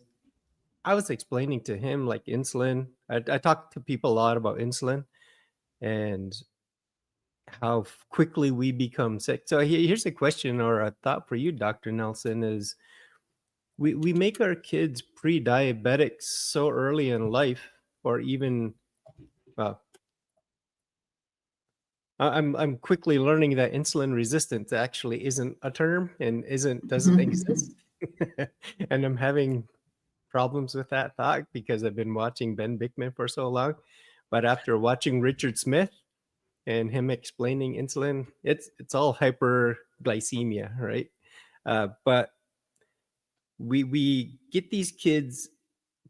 I was explaining to him like insulin. I talk to people a lot about insulin and how quickly we become sick. So here's a question or a thought for you, Dr. Nelson, is we make our kids pre-diabetic so early in life, or even I'm quickly learning that insulin resistance actually isn't a term and doesn't exist. And I'm having problems with that thought because I've been watching Ben Bickman for so long. But after watching Richard Smith and him explaining insulin, it's all hyperglycemia, right? But we get these kids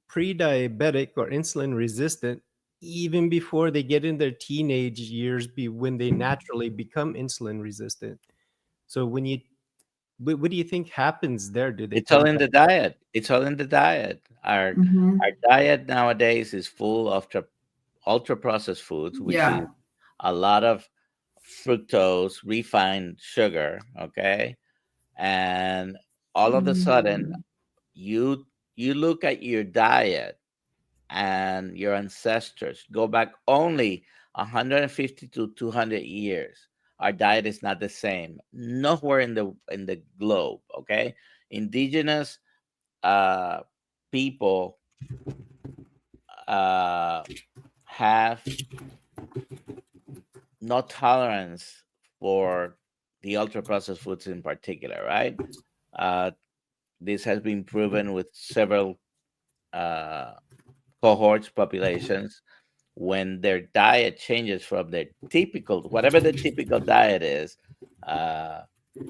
pre-diabetic or insulin resistant even before they get in their teenage years, when they naturally become insulin resistant. So what do you think happens there? Do they It's all come in the diet. It's all in the diet. Our diet nowadays is full of ultra processed foods, which is a lot of fructose, refined sugar. Okay, and all of a sudden, you look at your diet and your ancestors go back only 150 to 200 years. Our diet is not the same nowhere in the globe. Okay, indigenous people have no tolerance for the ultra processed foods in particular, right? This has been proven with several cohorts, populations, when their diet changes from their typical, whatever the typical diet is,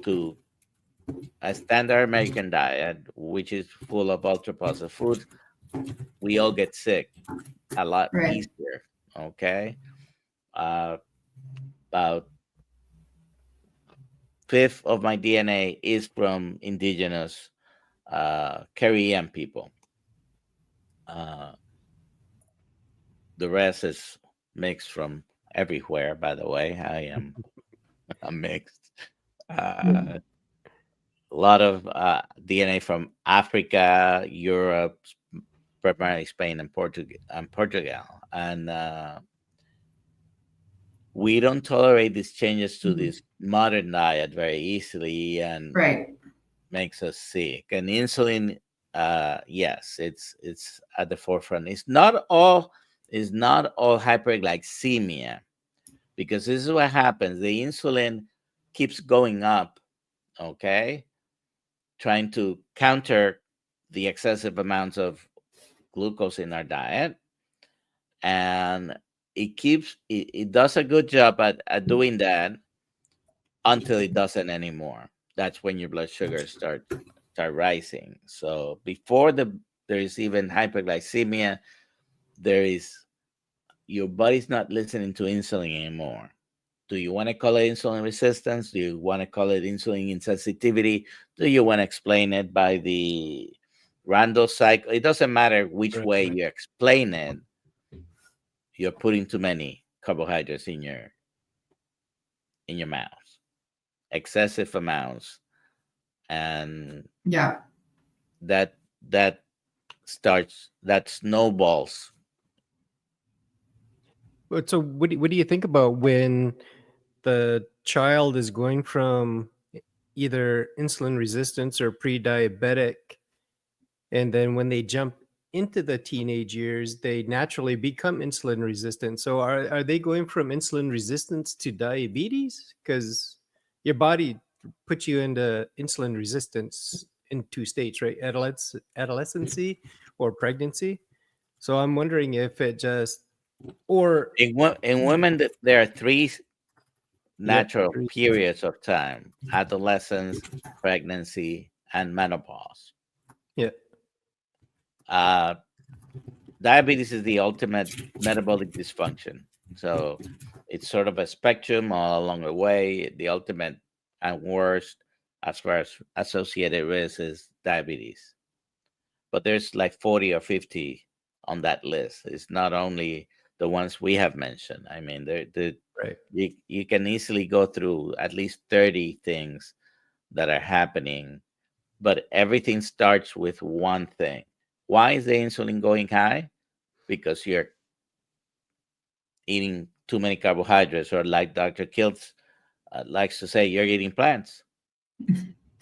to a standard American diet, which is full of ultra processed foods, we all get sick a lot easier. Okay. About fifth of my DNA is from indigenous Caribbean people. The rest is mixed from everywhere, by the way. I am a mixed. A lot of DNA from Africa, Europe, primarily Spain and Portugal. And we don't tolerate these changes to this modern diet very easily, and makes us sick. And insulin, yes, it's at the forefront. It's not all hyperglycemia, because this is what happens. The insulin keeps going up, okay, trying to counter the excessive amounts of glucose in our diet, and it does a good job at doing that until it doesn't anymore. That's when your blood sugars start rising. So before there is even hyperglycemia, your body's not listening to insulin anymore. Do you want to call it insulin resistance? Do you want to call it insulin insensitivity? Do you want to explain it by the Randall cycle? It doesn't matter which way you explain it. You're putting too many carbohydrates in your mouth, excessive amounts, and that snowballs. So what do you think about when the child is going from either insulin resistance or pre-diabetic, and then when they jump into the teenage years, they naturally become insulin resistant? So are they going from insulin resistance to diabetes? Because your body puts you into insulin resistance in two states, right? Adolescency or pregnancy. So I'm wondering if it just, or in women, there are three natural periods of time: adolescence, pregnancy, and menopause. Diabetes is the ultimate metabolic dysfunction. So it's sort of a spectrum all along the way. The ultimate and worst, as far as associated risk, is diabetes. But there's like 40 or 50 on that list. It's not only the ones we have mentioned. I mean, you can easily go through at least 30 things that are happening, but everything starts with one thing. Why is the insulin going high? Because you're eating too many carbohydrates, or like Dr. Kiltz likes to say, you're eating plants.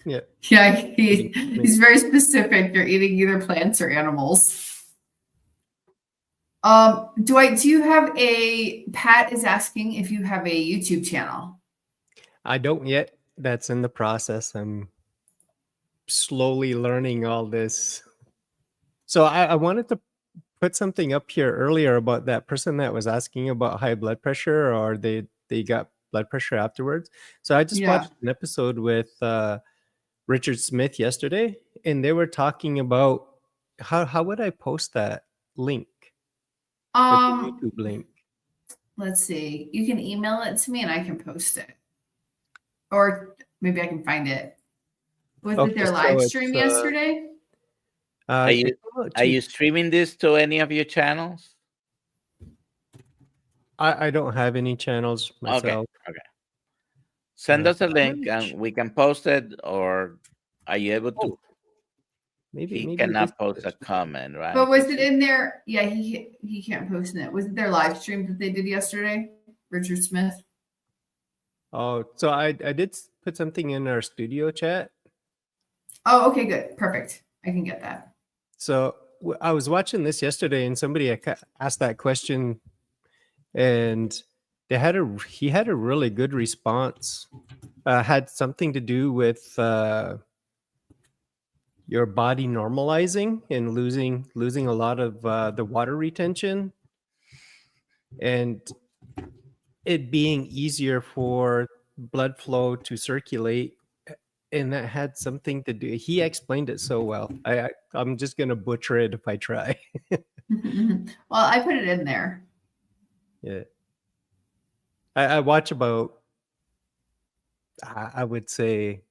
He's very specific. You're eating either plants or animals. Dwight, do you have Pat is asking if you have a YouTube channel. I don't yet. That's in the process. I'm slowly learning all this. So I wanted to put something up here earlier about that person that was asking about high blood pressure, or they got blood pressure afterwards. So I just Yeah. watched an episode with Richard Smith yesterday, and they were talking about how would I post that link? Like the YouTube link. Let's see. You can email it to me and I can post it. Or maybe I can find it. Was it their live stream yesterday? Are you streaming this to any of your channels? I don't have any channels myself. Okay. Send us a link and we can post it, or are you able to? Maybe he cannot post a comment, right? But was it in there? Yeah, he can't post it. Was it their live stream that they did yesterday? Richard Smith. Oh, so I did put something in our studio chat. Oh, okay, good. Perfect. I can get that. So I was watching this yesterday, and somebody asked that question, and he had a really good response. Had something to do with your body normalizing and losing a lot of the water retention, and it being easier for blood flow to circulate. And that had something to do. He explained it so well. I'm just gonna butcher it if I try. Well, I put it in there. Yeah. I watch about, I would say,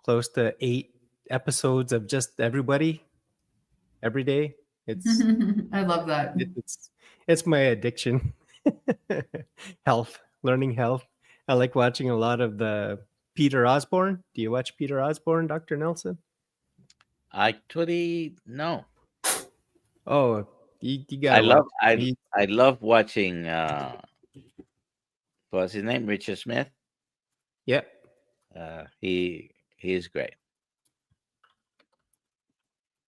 close to 8 episodes of just everybody every day. It's I love that. It's my addiction. Learning health. I like watching a lot of the Peter Osborne. Do you watch Peter Osborne, Dr. Nelson? Actually, no. Oh, you gotta I love watching what's his name? Richard Smith. Yep. He is great.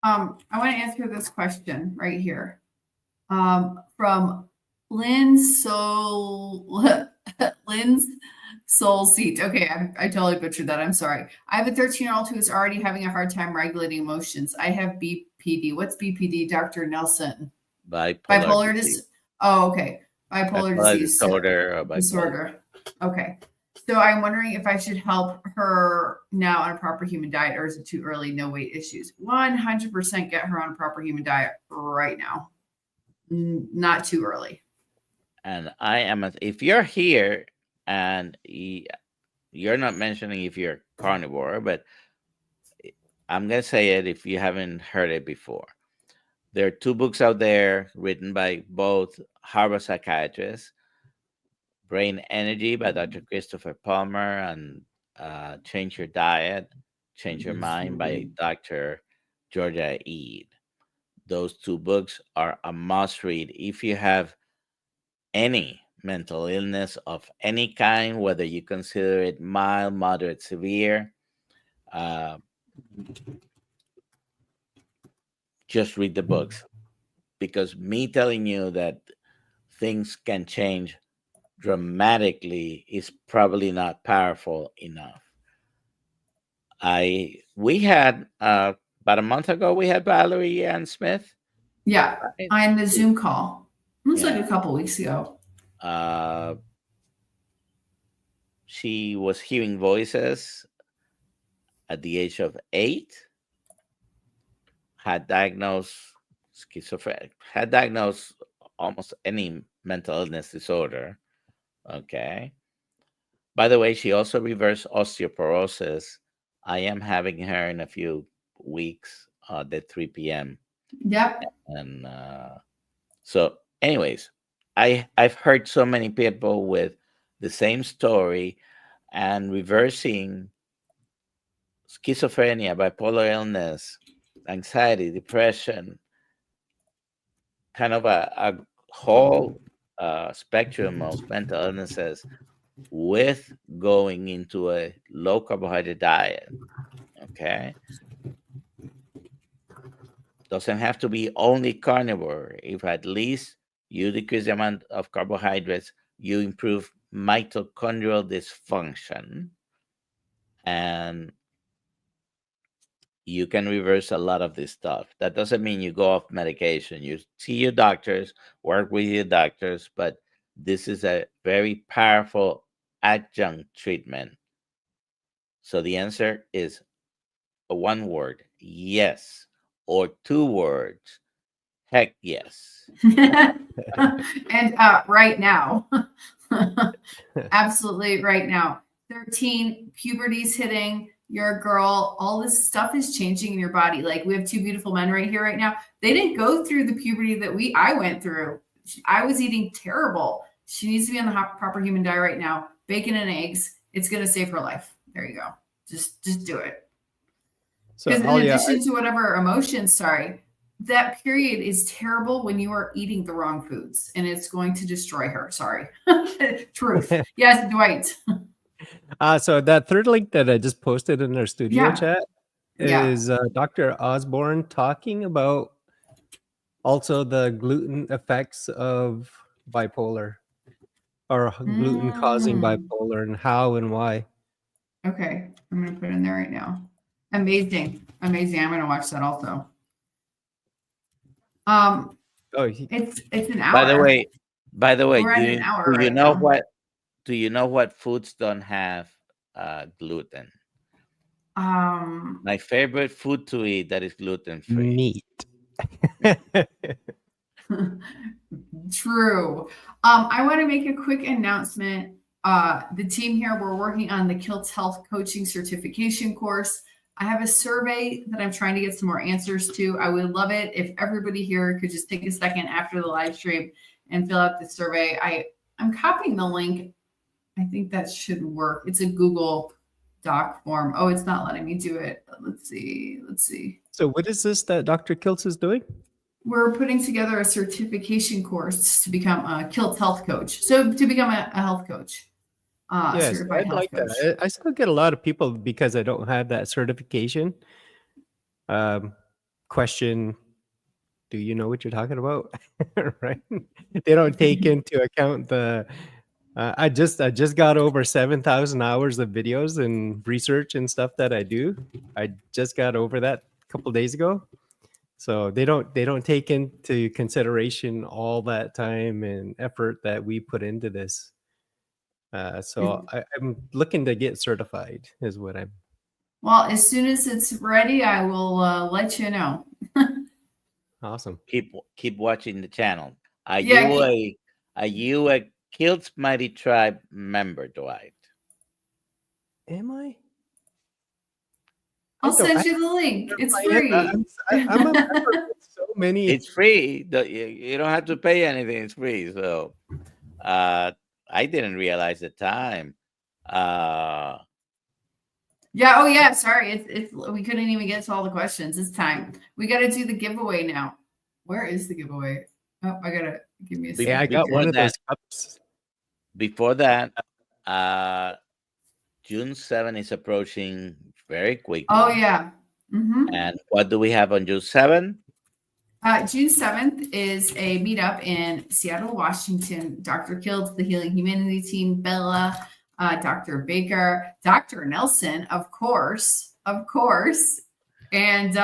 I want to answer this question right here. From Lynn's Soul Seat. Okay, I totally butchered that. I'm sorry. I have a 13-year-old who is already having a hard time regulating emotions. I have BPD. What's BPD, Dr. Nelson? Bipolar disease. Oh, okay. Bipolar disease. Disorder. Okay. So I'm wondering if I should help her now on a proper human diet, or is it too early? No weight issues. 100% get her on a proper human diet right now. Not too early. And if you're here and you're not mentioning if you're carnivore, but I'm going to say it if you haven't heard it before. There are 2 books out there written by both Harvard psychiatrists, Brain Energy by Dr. Christopher Palmer, and Change Your Diet, Change Your Mind by Dr. Georgia Ede. Those 2 books are a must read if you have any mental illness of any kind, whether you consider it mild, moderate, severe. Just read the books, because me telling you that things can change dramatically is probably not powerful enough. We had about a month ago, we had Valerie Ann Smith. Yeah, on the Zoom call. It was like a couple weeks ago. She was hearing voices at the age of 8. Had diagnosed schizophrenia. Had diagnosed almost any mental illness disorder. Okay. By the way, she also reversed osteoporosis. I am having her in a few weeks at 3 p.m. Yep. And so, anyways, I've heard so many people with the same story and reversing schizophrenia, bipolar illness, anxiety, depression, kind of a whole spectrum of mental illnesses with going into a low carbohydrate diet. Okay. Doesn't have to be only carnivore. If at least you decrease the amount of carbohydrates, you improve mitochondrial dysfunction, and you can reverse a lot of this stuff. That doesn't mean you go off medication. You see your doctors, work with your doctors, but this is a very powerful adjunct treatment. So the answer is one word, yes, or 2 words, heck yes. And right now. Absolutely right now. 13, puberty's hitting. You're a girl. All this stuff is changing in your body. Like, we have 2 beautiful men right here right now. They didn't go through the puberty that I went through. I was eating terrible. She needs to be on the proper human diet right now. Bacon and eggs. It's going to save her life. There you go. Just do it. So Because in addition to whatever emotions, that period is terrible when you are eating the wrong foods, and it's going to destroy her. Sorry. Truth. Yes, Dwight. So that third link that I just posted in our studio chat is Dr. Osborne talking about also the gluten effects of bipolar, or gluten causing bipolar, and how and why. Okay, I'm going to put it in there right now. Amazing. I'm going to watch that also. It's an hour. By the way, We're at an hour do you right know now. do you know what foods don't have gluten? My favorite food to eat that is gluten free. Meat. True. I want to make a quick announcement. The team here, we're working on the Kilts Health Coaching Certification course. I have a survey that I'm trying to get some more answers to. I would love it if everybody here could just take a second after the live stream and fill out the survey. I'm copying the link. I think that should work. It's a Google Doc form. Oh, it's not letting me do it. Let's see. So what is this that Dr. Kilts is doing? We're putting together a certification course to become a Kilts health coach. So to become a health coach. Yes, I'd like that. I still get a lot of people, because I don't have that certification, question, do you know what you're talking about? Right? They don't take into account the I just got over 7,000 hours of videos and research and stuff that I do. I just got over that a couple of days ago. So they don't take into consideration all that time and effort that we put into this. So I'm looking to get certified is what I'm. Well, as soon as it's ready, I will let you know. Awesome. Keep watching the channel. Are you a Kilts Mighty Tribe member, Dwight? Am I? I'll send you the link. It's free. I'm a member with so many. It's free. You don't have to pay anything. It's free. So I didn't realize the time. Yeah. Oh, yeah. Sorry. It's we couldn't even get to all the questions. It's time. We got to do the giveaway now. Where is the giveaway? Oh, I gotta give me a second. Yeah, I got one of those cups. Before that, June 7 is approaching very quickly. Oh, yeah. Mm-hmm. And what do we have on June 7? June 7th is a meetup in Seattle, Washington. Dr. Kilts, the Healing Humanity team, Bella, Dr. Baker, Dr. Nelson, of course. And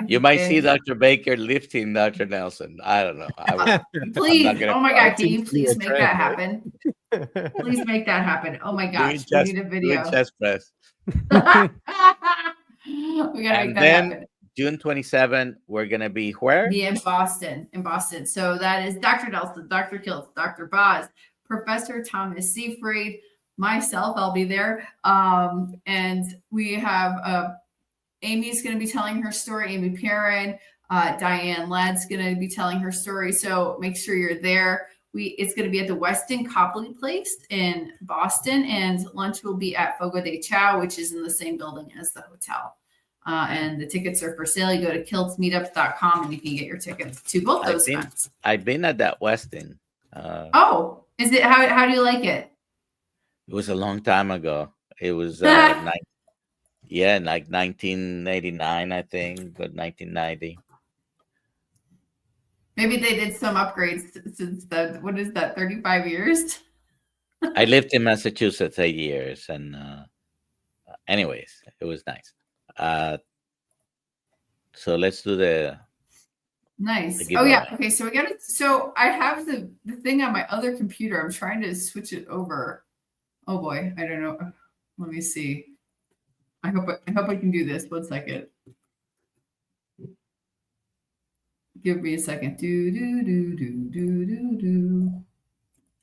you might see Dr. Baker lifting Dr. Nelson. I don't know. Please, oh my God, can you please make that happen? Please make that happen. Oh my gosh, we need a video. Chest press. We gotta make that happen. June 27, we're gonna be where? Be in Boston. So that is Dr. Nelson, Dr. Kilts, Dr. Boz, Professor Thomas Seyfried, myself. I'll be there. And we have Amy's going to be telling her story. Amy Perrin, Diane Ladd's going to be telling her story. So make sure you're there. It's going to be at the Westin Copley Place in Boston, and lunch will be at Fogo de Chao, which is in the same building as the hotel. And the tickets are for sale. You go to kiltsmeetup.com and you can get your tickets to both those events. I've been at that Westin. Is it? How do you like it? It was a long time ago. It was like 1989, I think, but 1990. Maybe they did some upgrades since the, what is that, 35 years? I lived in Massachusetts 8 years, and anyways, it was nice. So let's do the Nice. Oh yeah. giveaway. Okay. So we got it. So I have the thing on my other computer. I'm trying to switch it over. Oh boy. I don't know. Let me see. I hope I can do this. 1 second. Give me a second. Do do do do do do do.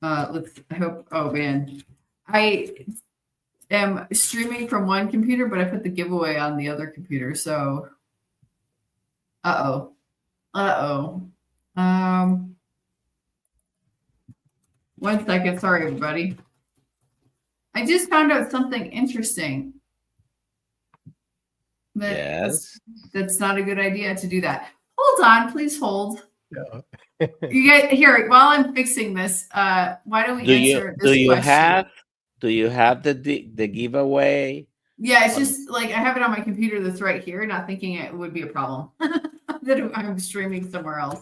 Let's. I hope. Oh man, I am streaming from one computer, but I put the giveaway on the other computer. So, uh oh. 1 second. Sorry, everybody. I just found out something interesting. Yes. That's not a good idea to do that. Hold on, please hold. No. You guys here while I'm fixing this. Why don't we answer this question? Do you have the giveaway? Yeah, it's just like I have it on my computer that's right here, not thinking it would be a problem that I'm streaming somewhere else.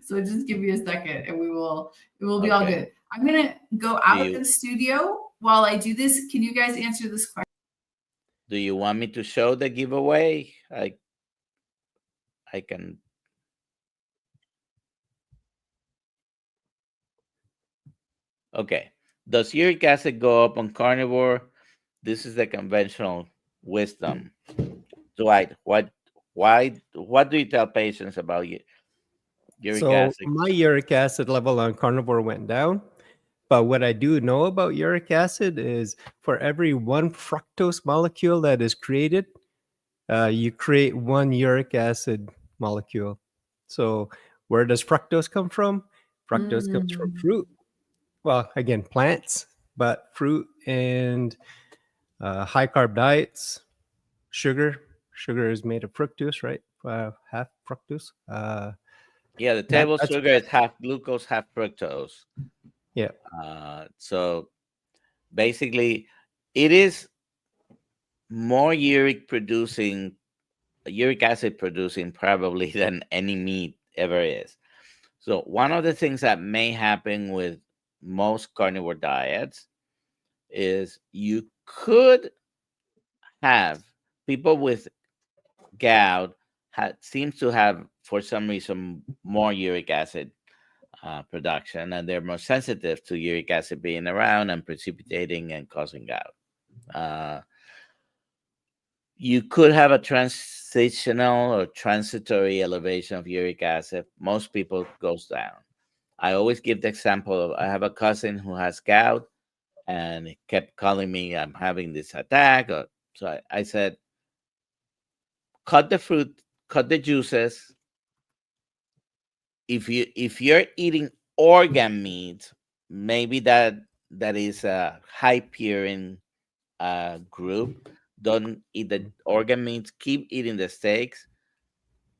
So just give me a second and it will be all good. I'm gonna go out of the studio while I do this. Can you guys answer this question? Do you want me to show the giveaway? I can. Okay. Does uric acid go up on carnivore? This is the conventional wisdom. Dwight, what do you tell patients about uric acid? My uric acid level on carnivore went down. But what I do know about uric acid is for every 1 fructose molecule that is created, you create 1 uric acid molecule. So where does fructose come from? Fructose comes from fruit. Well, again, plants, but fruit and high carb diets, sugar. Sugar is made of fructose, right? Half fructose. Yeah, the table sugar is half glucose, half fructose. Yeah. So basically, it is more uric acid producing probably than any meat ever is. So one of the things that may happen with most carnivore diets is you could have people with gout seems to have, for some reason, more uric acid production, and they're more sensitive to uric acid being around and precipitating and causing gout. You could have a transitional or transitory elevation of uric acid. Most people goes down. I always give the example of I have a cousin who has gout and he kept calling me, I'm having this attack. So I said, cut the fruit, cut the juices. If you're eating organ meat, maybe that is a high purine group. Don't eat the organ meats. Keep eating the steaks.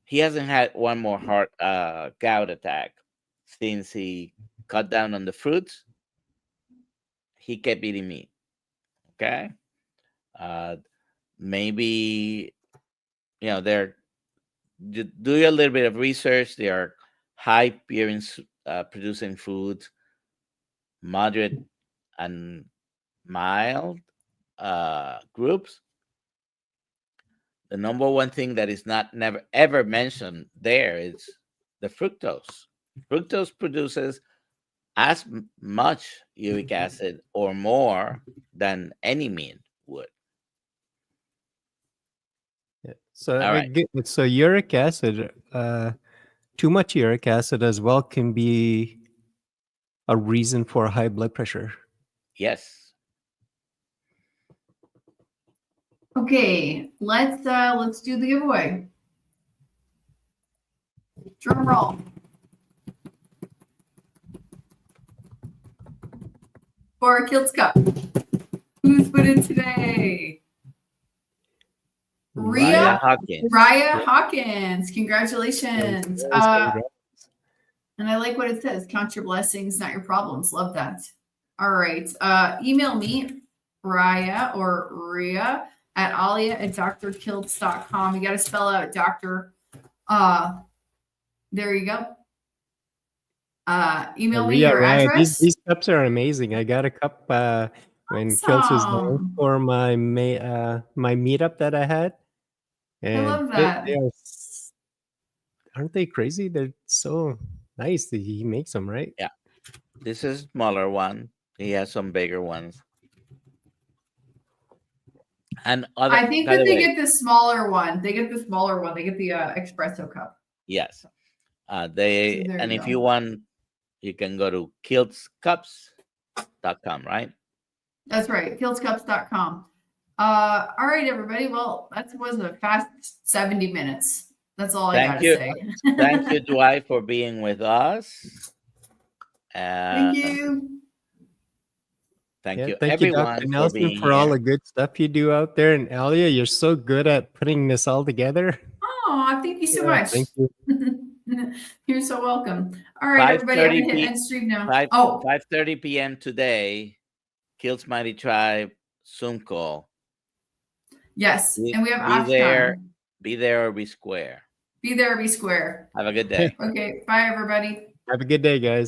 He hasn't had one more heart gout attack since he cut down on the fruits. He kept eating meat. Okay, maybe they're do a little bit of research. They are high purine producing foods, moderate and mild groups. The number one thing that is never ever mentioned there is the fructose. Fructose produces as much uric acid or more than any meat would. Yeah. So All right. So uric acid, too much uric acid as well can be a reason for high blood pressure. Yes. Okay, let's do the giveaway. Drum roll. For a Kilts Cup. Who's put in today? Rhea Hawkins. Congratulations. And I like what it says. Count your blessings, not your problems. Love that. All right. Email me, Rhea at alia@drkilts.com. You got to spell out doctor. There you go. email me Yeah, your Ryan, address. these cups are amazing. I got a cup when Kills was there Awesome. for my my meetup that I had. And love that. they are, aren't they crazy? They're so nice that he makes them, right? Yeah. This is a smaller one. He has some bigger ones. And other, I think by that the they way, get the smaller one. They get the smaller one. They get the espresso cup. yes. So They there and you if go. you want, you can go to kiltscups.com, right? That's right. Kiltscups.com. All right, everybody. Well, that was a fast 70 minutes. That's all I Thank gotta you. say. Thank you, Dwight, for being with us. Thank you. Thank Yeah, you, thank you, Dr. everyone, for Nelson, being for all here. the good stuff you do out there. And Alia, you're so good at putting this all together. Oh, thank you so Yeah, much. thank you. You're so welcome. All right, everybody. I'm 5:30 gonna hit p- end stream now. 5:30 p.m. today, Kills Mighty Tribe Zoom call. Yes, and we have Be Ash there. time. Be there or be square. Be there or be square. Have a good day. Okay, bye, everybody. Have a good day, guys.